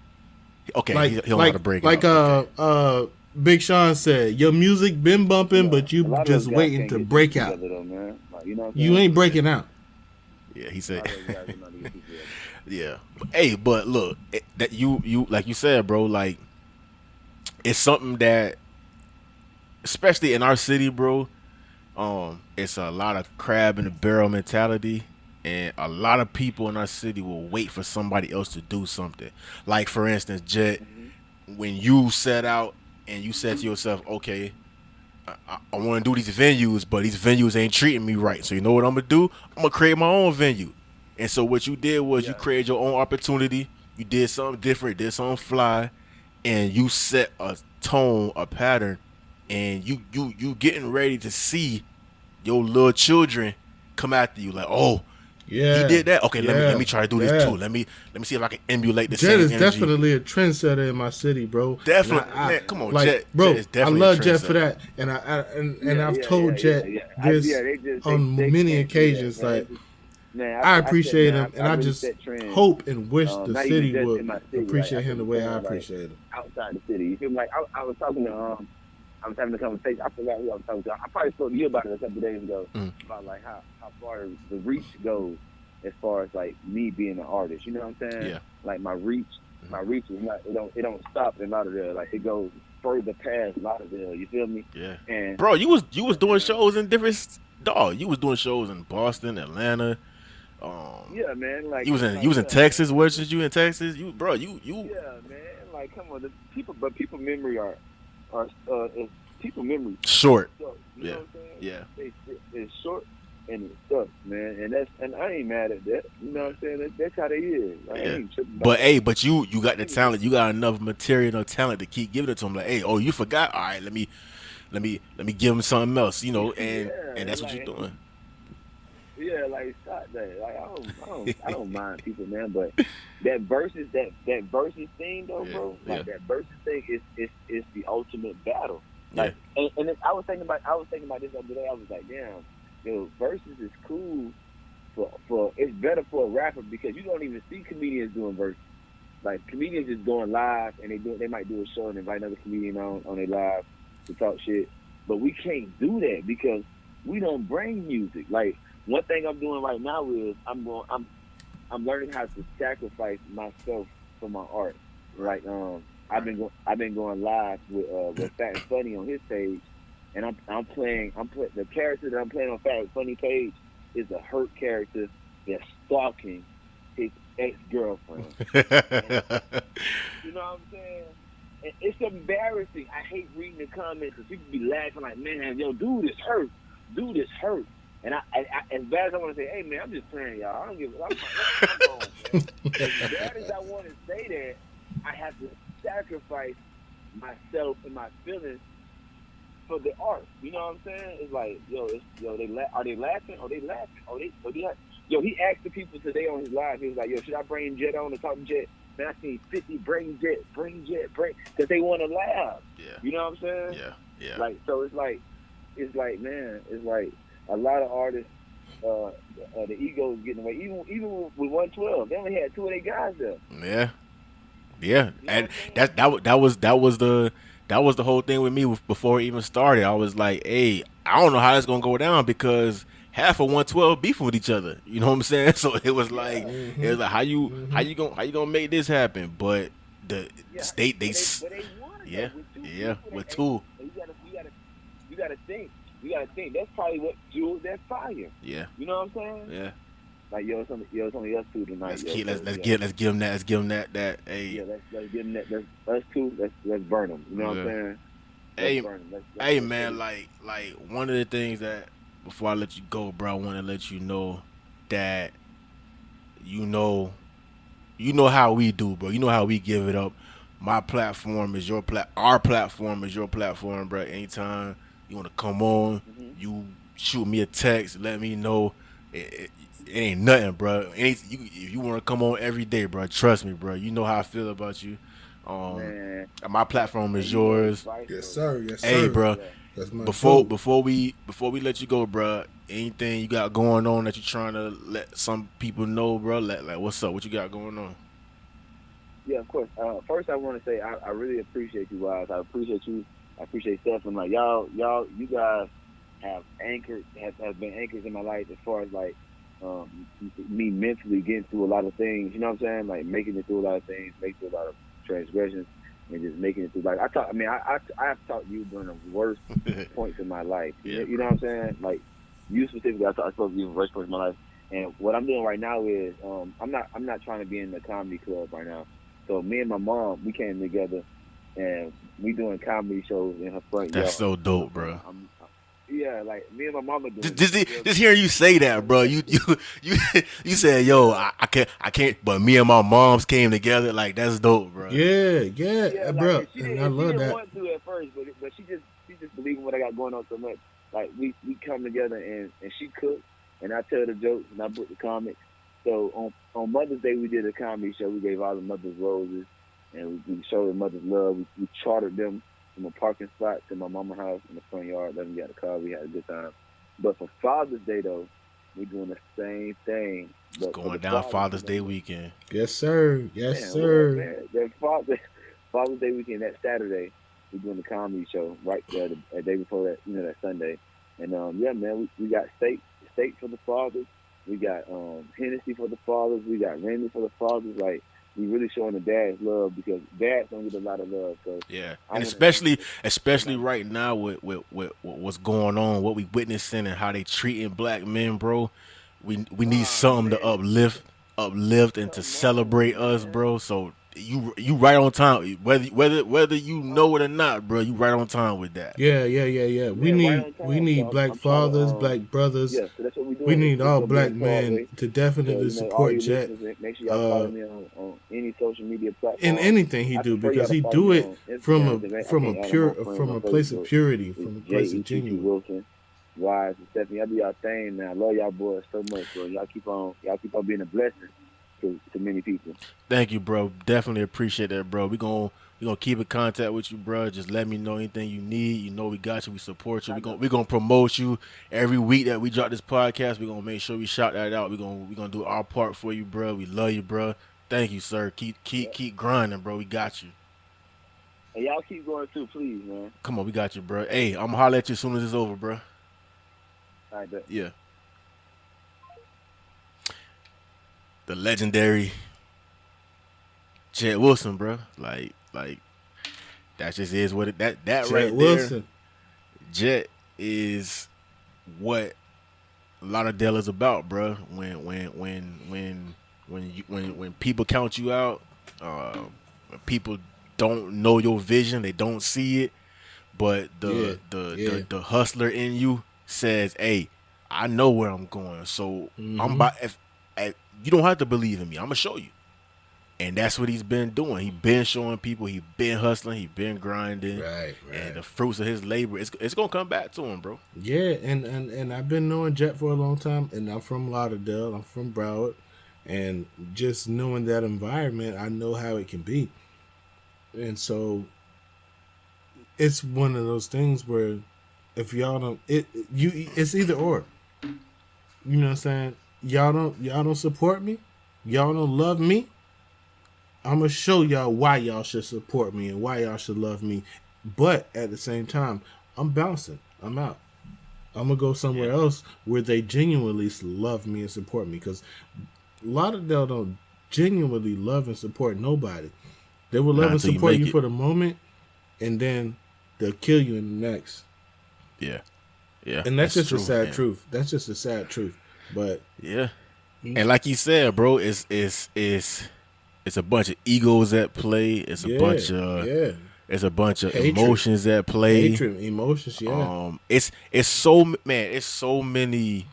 Okay, Like he don't know how to break like out. Okay. Big Sean said, your music been bumping, but A you lot of just those guys waiting can't to get break shit out. together, though, man. Like, you know what I'm You saying? ain't breaking out. Yeah, he A said. lot of those guys don't know how to get people together. Yeah. Hey, but look, that you like you said, bro, like it's something that especially in our city, bro, it's a lot of crab in the barrel mentality, and a lot of people in our city will wait for somebody else to do something. Like for instance, Jett, when you set out and you said to yourself, okay, I want to do these venues, but these venues ain't treating me right. So you know what I'm gonna do? I'm gonna create my own venue. And so what you did was you created your own opportunity. You did something different, did something fly, and you set a tone, a pattern, and you getting ready to see your little children come after you like, oh, Yeah, he did that. Okay, yeah, let me try to do this yeah. too. Let me see if I can emulate the Jet same is energy. definitely a trendsetter in my city, bro. Definitely, And man. Come on, like, Jet. bro, Jet is I definitely love a Jet for trendsetter. that, and I've told Jet yeah. this They just on they many can't do that, occasions. man. Like, Man, I I set, appreciate man, him, and I I really just set trends. hope and wish the Not city even just in would my city. appreciate like, I him the think way it's I going, like, appreciate him. outside the city. You feel me? Like I was talking to I was having a conversation. I forgot who I was talking to. I probably spoke to you about it a couple of days ago about like how far the reach goes as far as like me being an artist. You know what I'm saying? Yeah. Like my reach is not. It don't stop in Lauderdale. Like it goes further past Lauderdale. You feel me? Yeah. And Bro, you was doing shows in different dog. You was doing shows in Boston, Atlanta. yeah, man. Like You was in yeah, Texas. man. Where was you in Texas? You Yeah, man. Like come on, people memory is people memory. short. Stuck, you know what I'm saying? Yeah. It's short and it's stuck, man. And I ain't mad at that. You know what I'm saying? That's how they is. Like, I Yeah. ain't tripping about But that. hey, but you got the talent. You got enough material and talent to keep giving it to them. Like, hey, oh, you forgot? All right, let me give him something else. You know, and that's what like, you're doing. Yeah, like stop that. Like I don't mind people, man. But that versus thing though, bro. Like that versus thing is the ultimate battle. Like, and I was thinking about this the other day. I was like, damn, yo, versus is cool for it's better for a rapper because you don't even see comedians doing verses. Like comedians just going live and they might do a show and invite another comedian on their live to talk shit. But we can't do that because we don't bring music. Like one thing I'm doing right now is I'm learning how to sacrifice myself for my art. Like I've been going live with Fat and Funny on his page, and I'm playing the character that I'm playing on Fat and Funny page is a hurt character that's stalking his ex-girlfriend. You know what I'm saying? And it's embarrassing. I hate reading the comments because people be laughing like, man, yo, dude is hurt. And I as bad as I want to say, hey man, I'm just playing, y'all. I don't give a I'm going, man. As bad as I want to say that, I have to sacrifice myself and my feelings for the art. You know what I'm saying? It's like, are they laughing? Yo, he asked the people today on his live. He was like, yo, should I bring Jett on to talk to Jett? Man, I seen 50 bring Jett, because they want to laugh. Yeah. You know what I'm saying? Yeah. Like, so it's like, man, it's like a lot of artists, the ego is getting away. Even with 112, they only had 2 of their guys there. Yeah, and that was the whole thing with me before it even started. I was like, hey, I don't know how it's gonna go down because half of 112 beefing with each other. You know what I'm saying? So it was like, how you gonna make this happen? But they won with 2. You gotta think. That's probably what fueled that fire. Yeah. You know what I'm saying? Yeah. Like it's only us 2 tonight. Let's give them that. Hey. Yeah, let's give them that. That's us 2. Let's burn them. You know what I'm saying? Hey, man. Like one of the things that before I let you go, bro, I want to let you know that you know how we do, bro. You know how we give it up. My platform is your our platform is your platform, bro. Anytime you want to come on, you shoot me a text, let me know. It ain't nothing, bro. If you want to come on every day, bro, trust me, bro. You know how I feel about you. My platform is yours. Yes, sir. Hey, bro. Yeah. Before we let you go, bro, anything you got going on that you trying to let some people know, bro? Like what's up? What you got going on? Yeah, of course. First, I want to say I really appreciate you guys. I appreciate you. I appreciate Stephen. Like y'all, you guys have been anchors in my life as far as like me mentally getting through a lot of things. You know what I'm saying? Like making it through a lot of things, making through a lot of transgressions, and just making it through. Like I've talked to you during the worst points in my life. Yeah, you know what I'm saying? Like you specifically, I spoke to you in the worst points in my life. And what I'm doing right now is I'm not trying to be in the comedy club right now. So me and my mom, we came together and we doing comedy shows in her front yard. That's so dope, bro. Yeah, like me and my mama doing. Just hearing you say that, bro. You said, yo, I can't. But me and my moms came together. Like that's dope, bro. Yeah, bro. Like, and I love that. She didn't want to at first, but she just believed in what I got going on so much. Like we come together and she cooks. and I tell the jokes and I book the comics. So on Mother's Day, we did a comedy show. We gave all the mothers roses, and we showed the mothers love. We chartered them from a parking spot to my mama's house in the front yard. Let them get the car. We had a good time. But for Father's Day, though, we're doing the same thing. But Going down Father's Day weekend. Yes, sir. Yes, man, sir. Man, that Father's Day weekend, that Saturday, we're doing the comedy show right there the day before that, that Sunday. And yeah, man, we got steak for the fathers. We got Hennessy for the fathers. We got Remy for the fathers. Like, we really showing the dads love because dads don't get a lot of love. So yeah, and especially right now with what's going on, what we witnessing, and how they treating black men, bro. We need something to uplift and to celebrate us, bro. So you right on time. Whether you know it or not, bro, you right on time with that. Yeah. We need black fathers, black brothers. Yeah, so that's what we doing. We need all black men to definitely support Jett. Make sure y'all follow me on any social media platform. In anything he do, because he do it from a place of purity, from a place of genuine. Wilson, Wise, and Stephanie, y'all do y'all thing, man. I love y'all boys so much, bro. Y'all keep on being a blessing to many people. Thank you, bro. Definitely appreciate that, bro. We gonna keep in contact with you, bro. Just let me know anything you need. You know we got you. We support you. We gonna promote you every week that we drop this podcast. We gonna make sure we shout that out. We gonna do our part for you, bro. We love you, bro. Thank you, sir. Keep grinding, bro. We got you. And y'all keep going too, please, man. Come on, we got you, bro. Hey, I'm gonna holler at you as soon as it's over, bro. All right, bet. Yeah. The legendary Jett Wilson, bro. Like that just is what that Jett right Wilson. there. Jett is what Lauderdale is about, bro. When people count you out, when people don't know your vision, they don't see it, but the hustler in you says, "Hey, I know where I'm going, so I'm about. If you don't have to believe in me, I'm gonna show you." And that's what he's been doing. He's been showing people. He's been hustling. He's been grinding. Right. And the fruits of his labor, it's gonna come back to him, bro. Yeah, and I've been knowing Jett for a long time, and I'm from Lauderdale. I'm from Broward, and just knowing that environment, I know how it can be. And so, it's one of those things where, if y'all don't, it's either or. You know what I'm saying? Y'all don't support me. Y'all don't love me. I'm going to show y'all why y'all should support me and why y'all should love me. But at the same time, I'm bouncing. I'm out. I'm going to go somewhere else where they genuinely love me and support me. Because Lauderdale don't genuinely love and support nobody. They will love and support you for the moment, and then they'll kill you in the next. Yeah. And that's just a sad truth. That's just a sad truth. But yeah. And like you said, bro, it's a bunch of egos at play. It's a bunch of hatred, emotions at play. Hatred, emotions, yeah. It's so many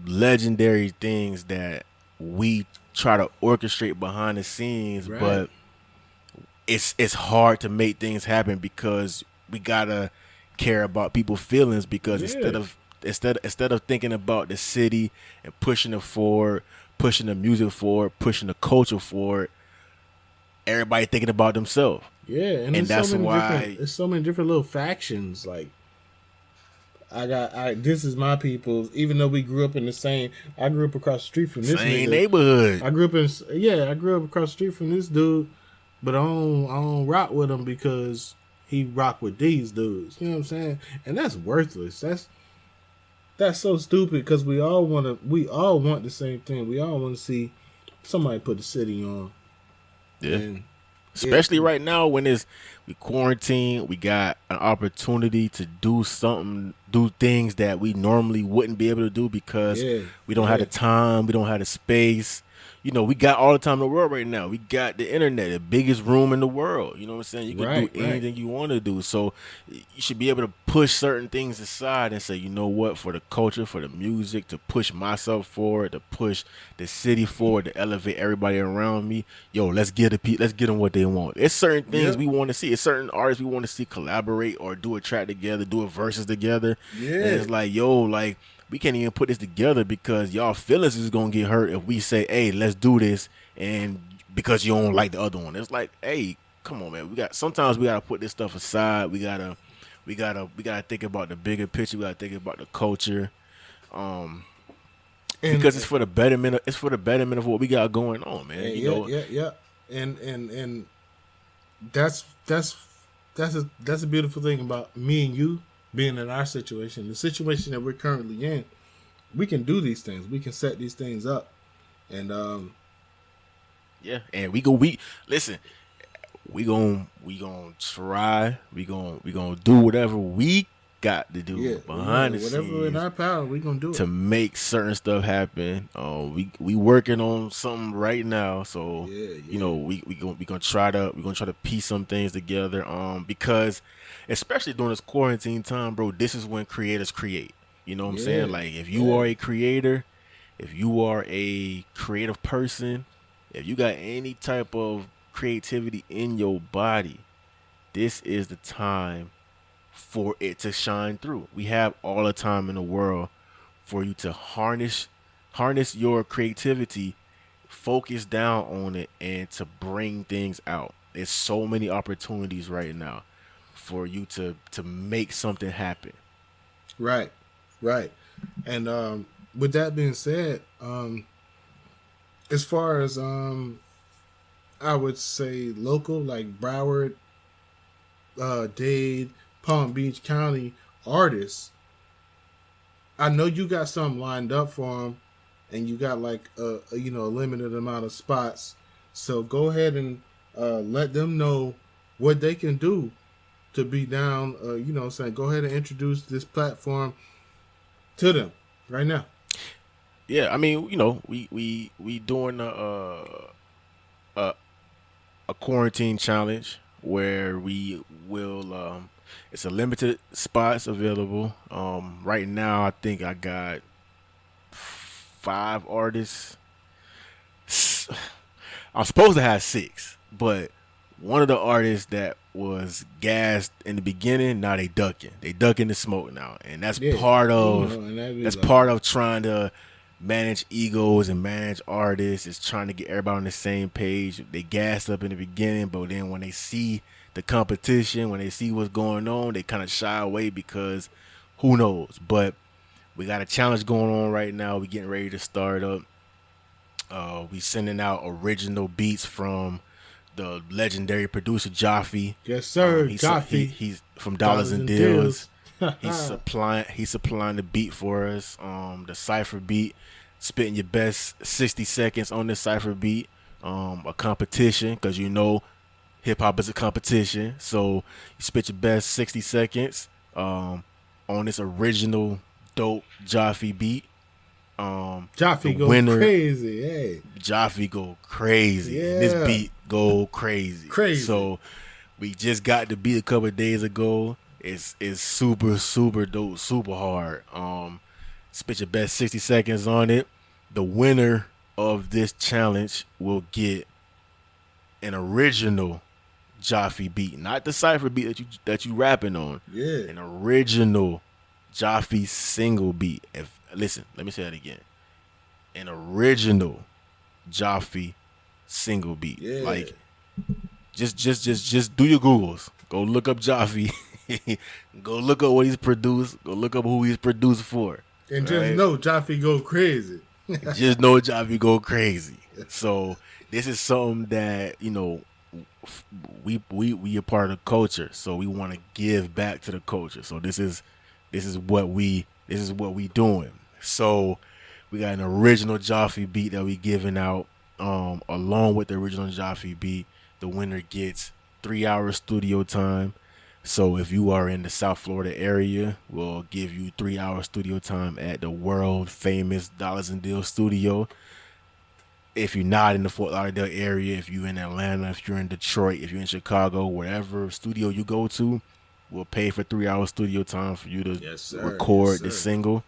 legendary things that we try to orchestrate behind the scenes, right. But it's hard to make things happen because we gotta care about people's feelings. Because instead of thinking about the city and pushing it forward, pushing the music forward, pushing the culture forward, everybody thinking about themselves. Yeah, and that's why there's so many different little factions. Like, this is my people's. Even though we grew up in I grew up across the street from this same nigga. neighborhood. I grew up across the street from this dude, but I don't rock with him because he rock with these dudes. You know what I'm saying? And that's worthless. That's so stupid because we all want the same thing. We all want to see somebody put the city on. Yeah. Especially right now when we quarantine, we got an opportunity to do things that we normally wouldn't be able to do because we don't have the time, we don't have the space. You know, we got all the time in the world right now. We got the internet, the biggest room in the world. You know what I'm saying? You can do anything you want to do. So you should be able to push certain things aside and say, you know what, for the culture, for the music, to push myself forward, to push the city forward, to elevate everybody around me. Yo, let's get them what they want. It's certain things we want to see. It's certain artists we want to see collaborate or do a track together, do a verses together. Yeah. And it's like, yo, like, we can't even put this together because y'all feelings is gonna get hurt if we say, hey, let's do this, and because you don't like the other one. It's like, hey, come on, man. Sometimes we gotta put this stuff aside. We gotta think about the bigger picture. We gotta think about the culture. Because it's for the betterment. It's for the betterment of what we got going on, man. Yeah. And that's a beautiful thing about me and you being in our situation, the situation that we're currently in. We can do these things. We can set these things up, and and we listen. We gonna try. We gonna do whatever we got to do behind the scenes. Whatever in our power, we gonna do it to make certain stuff happen. We working on something right now, so we gonna try to piece some things together. Because especially during this quarantine time, bro, this is when creators create. You know what I'm saying? Like if you are a creator, if you are a creative person, if you got any type of creativity in your body, this is the time for it to shine through. We have all the time in the world for you to harness your creativity, focus down on it, and to bring things out. There's so many opportunities right now for you to make something happen. Right. And with that being said, as far as I would say local, like Broward, Dade, Palm Beach County artists, I know you got something lined up for them, and you got like a limited amount of spots. So go ahead and let them know what they can do to be down. Go ahead and introduce this platform to them right now. Yeah, I mean, we doing a quarantine challenge where we will it's a limited spots available. Right now I think I got 5 artists. I'm supposed to have 6, but one of the artists that was gassed in the beginning, now they ducking the smoke now, and that's part of trying to manage egos and manage artists. Is trying to get everybody on the same page. They gassed up in the beginning, but then when they see the competition, when they see what's going on, they kind of shy away because who knows. But we got a challenge going on right now. We getting ready to start up. We sending out original beats from the legendary producer Jaffe. Yes, sir. Jaffe. He's from Dollars and Deals. He's supplying the beat for us. The cypher beat, spitting your best 60 seconds on this cypher beat. A competition, because hip hop is a competition. So you spit your best 60 seconds on this original dope Jaffe beat. Jaffe go crazy, hey. Jaffe go crazy. Yeah. This beat go crazy. So we just got the beat a couple of days ago. It's super, super dope, super hard. Spit your best 60 seconds on it. The winner of this challenge will get an original Jaffe beat, not the cypher beat that you rapping on. Yeah. An original Jaffe single beat. Listen, let me say that again. An original Jaffe single beat. Yeah. Like just do your Googles. Go look up Jaffe. Go look up what he's produced. Go look up who he's produced for. And just know Jaffe go crazy. Just know Jaffe go crazy. So this is something that, we are part of the culture. So we want to give back to the culture. So this is what we doing. So we got an original Jaffe beat that we giving out. Along with the original Jaffe beat, the winner gets 3 hours studio time. So if you are in the South Florida area, we'll give you 3 hours studio time at the world famous Dollars and Deals studio. If you're not in the Fort Lauderdale area, if you're in Atlanta, if you're in Detroit, if you're in Chicago, whatever studio you go to, we'll pay for 3 hours studio time for you to record the single.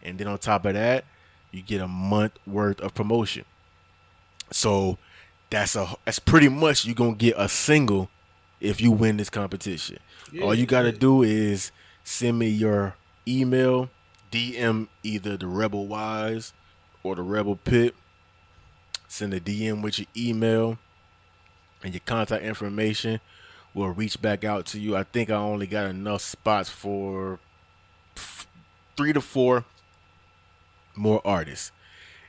And then on top of that, you get a month worth of promotion. So that's pretty much you're going to get a single if you win this competition. All you got to do is send me your email, DM either the Rebel Wise or the Rebel Pitt. Send a DM with your email and your contact information. We'll reach back out to you. I think I only got enough spots for 3 to 4 more artists.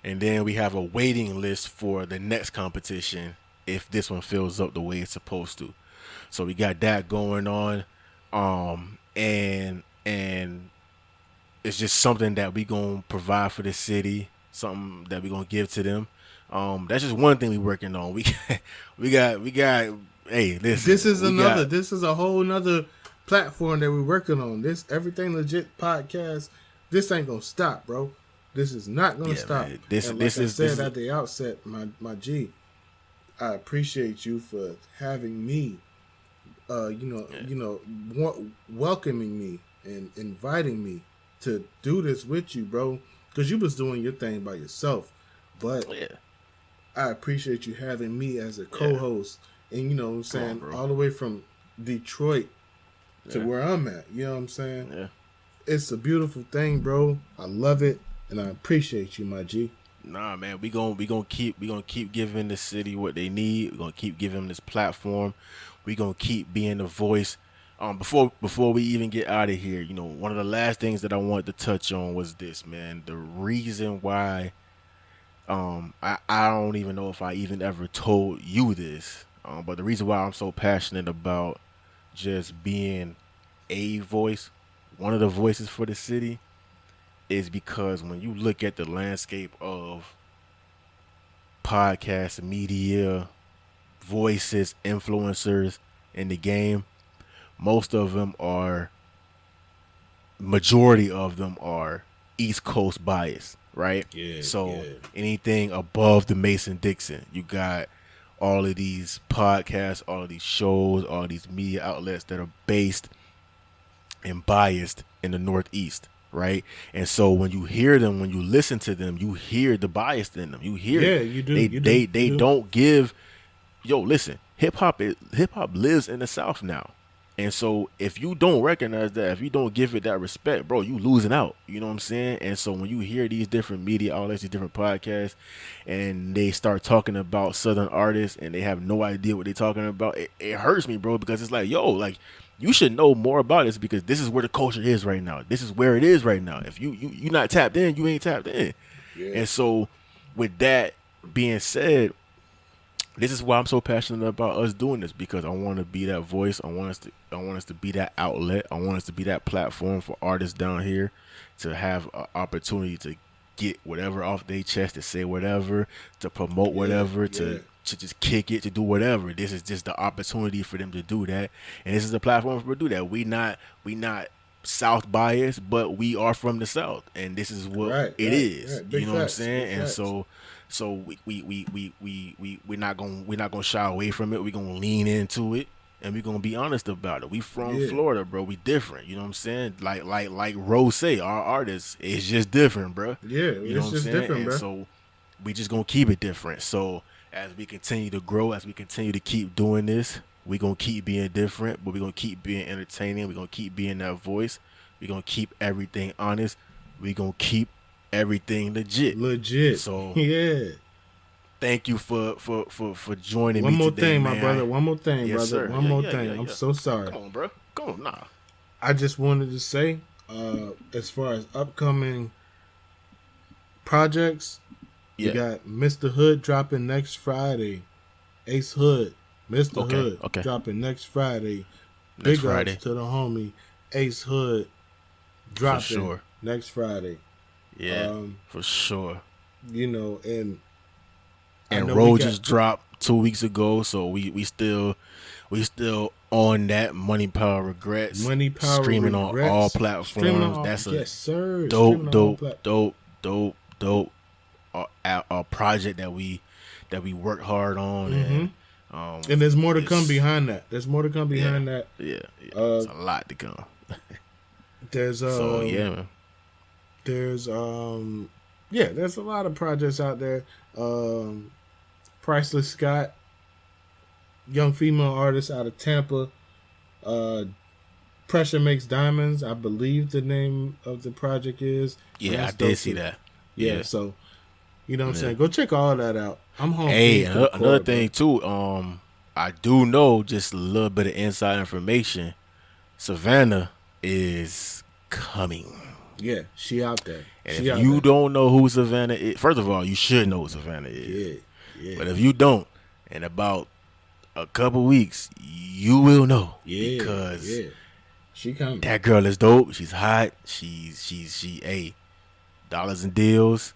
And then we have a waiting list for the next competition if this one fills up the way it's supposed to. So we got that going on. And it's just something that we gonna provide for the city, something that we gonna give to them. That's just one thing we working on. We got. Hey, listen. This is a whole nother platform that we're working on. This Everything Legit podcast. This ain't gonna stop, bro. This is not gonna stop. Man, at the outset, my G, I appreciate you for having me. Welcoming me and inviting me to do this with you, bro. Because you was doing your thing by yourself, but I appreciate you having me as a co-host, and you know what I'm saying, all the way from Detroit to where I'm at. You know what I'm saying? Yeah. It's a beautiful thing, bro. I love it, and I appreciate you, my G. Nah, man, we gonna keep giving the city what they need. We're gonna keep giving them this platform. We gonna keep being the voice. Before we even get out of here, you know, one of the last things that I wanted to touch on was this, man. The reason why, I don't even know if I even ever told you this, but the reason why I'm so passionate about just being a voice, one of the voices for the city, is because when you look at the landscape of podcast media, voices, influencers in the game, majority of them are East Coast biased, right? Yeah. So anything above the Mason-Dixon, you got all of these podcasts, all of these shows, all these media outlets that are based and biased in the Northeast, right? And so when you hear them, when you listen to them, you hear the bias in them. You hear it. You do. They don't give. Yo, listen, hip hop lives in the South now. And so if you don't recognize that, if you don't give it that respect, bro, you losing out. You know what I'm saying? And so when you hear these different media outlets, these different podcasts, and they start talking about Southern artists and they have no idea what they're talking about, it hurts me, bro, because it's like, yo, like, you should know more about this because this is where the culture is right now. This is where it is right now. If you're not tapped in, you ain't tapped in. Yeah. And so with that being said, this is why I'm so passionate about us doing this, because I want to be that voice. I want us to be that outlet. I want us to be that platform for artists down here to have an opportunity to get whatever off their chest, to say whatever, to promote whatever, to just kick it, to do whatever. This is just the opportunity for them to do that, and this is the platform for them to do that. We not South biased, but we are from the South, and this is what it is. Big you know facts, what I'm saying? And facts. so we're not gonna shy away from it. We're gonna lean into it, and we're gonna be honest about it. We from Florida, bro. We different. You know what I'm saying? Like Rose say, our artists is just different, bro. Yeah, you know it's just different, bro. So we just gonna keep it different. So as we continue to grow, as we continue to keep doing this, we're gonna keep being different, but we're gonna keep being entertaining. We're gonna keep being that voice. We're gonna keep everything honest. We're gonna keep everything legit. So thank you for joining me today, One more thing, man. my brother. One more thing, Yes, brother. sir. One more thing. I'm so sorry. Come on, bro. Come on, nah. I just wanted to say, as far as upcoming projects, you got Mr. Hood dropping next Friday. Ace Hood, Mr. Hood dropping next Friday. Big ups to the homie Ace Hood dropping next Friday. Yeah, for sure. You know, and Ro just dropped 2 weeks ago, so we still on that. Money Power Regrets. Streaming on all platforms. That's a dope our project that we worked hard on. And there's more to come behind that. There's more to come behind that. Yeah. There's a lot to come. There's man. There's there's a lot of projects out there. Priceless Scott, young female artist out of Tampa. Pressure Makes Diamonds, I believe the name of the project is. Yeah, I did see that. Yeah, so you know what I'm saying? Go check all that out. I'm home. Hey, another thing too, I do know just a little bit of inside information. Savannah is coming. Yeah, she out there. And if you don't know who Savannah is, first of all, you should know who Savannah is. Yeah. But if you don't, in about a couple weeks, you will know. Yeah, because she coming. That girl is dope. She's hot. She dollars and deals.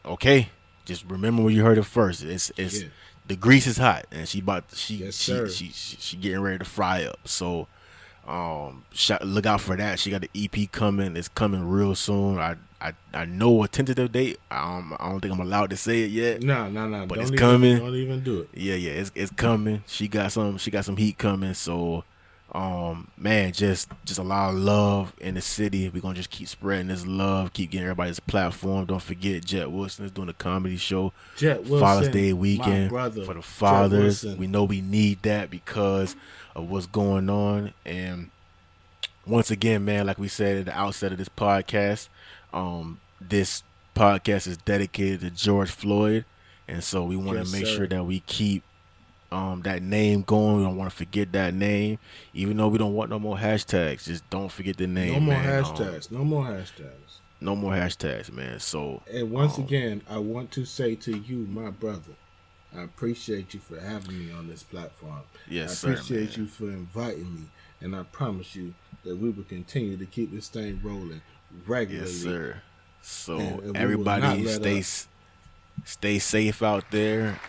Okay, just remember when you heard it first. It's the grease is hot, and she getting ready to fry up. So, look out for that. She got the EP coming. It's coming real soon. I know a tentative date. I don't think I'm allowed to say it yet. No. But it's coming. Don't even do it. Yeah, it's coming. She got some heat coming. So, man, just a lot of love in the city. We're gonna just keep spreading this love, keep getting everybody's platform. Don't forget Jett Wilson is doing a comedy show. Jett Wilson, Father's Day weekend my brother, for the fathers. We know we need that because of what's going on. And once again, man, like we said at the outset of this podcast, this podcast is dedicated to George Floyd, and so we want to make sure that we keep that name going. We don't want to forget that name, even though we don't want no more hashtags. Just don't forget the name. No more man. hashtags. No more hashtags. No more hashtags, man. So, and once again, I want to say to you, my brother, I appreciate you for having me on this platform. Yes, I appreciate you for inviting me, and I promise you that we will continue to keep this thing rolling regularly. Yes, sir. So and everybody stay safe out there.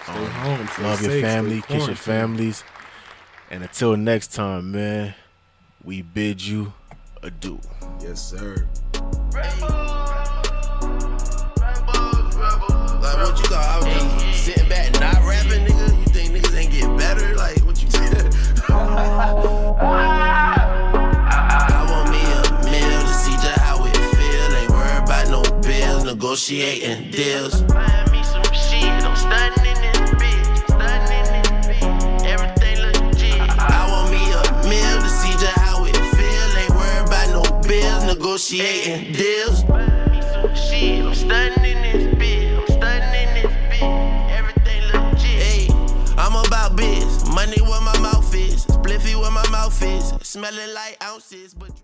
Stay home. Love your family, kiss your families. And until next time, man, we bid you adieu. Yes, sir. Like what you thought? I was just sitting back not rapping, nigga. You think niggas ain't get better? Like what you said? I want me a meal to see just how it feel. Ain't worried about no bills, negotiating deals. Buying me some shit, I'm stunning in this bitch, everything legit. I want me a meal to see just how it feel. Ain't worried about no bills, negotiating deals. Buying me some shit, I'm stunning in this bitch, everything legit. Hey, I'm about biz, money where my mouth is, spliffy where my mouth is, smelling like ounces, but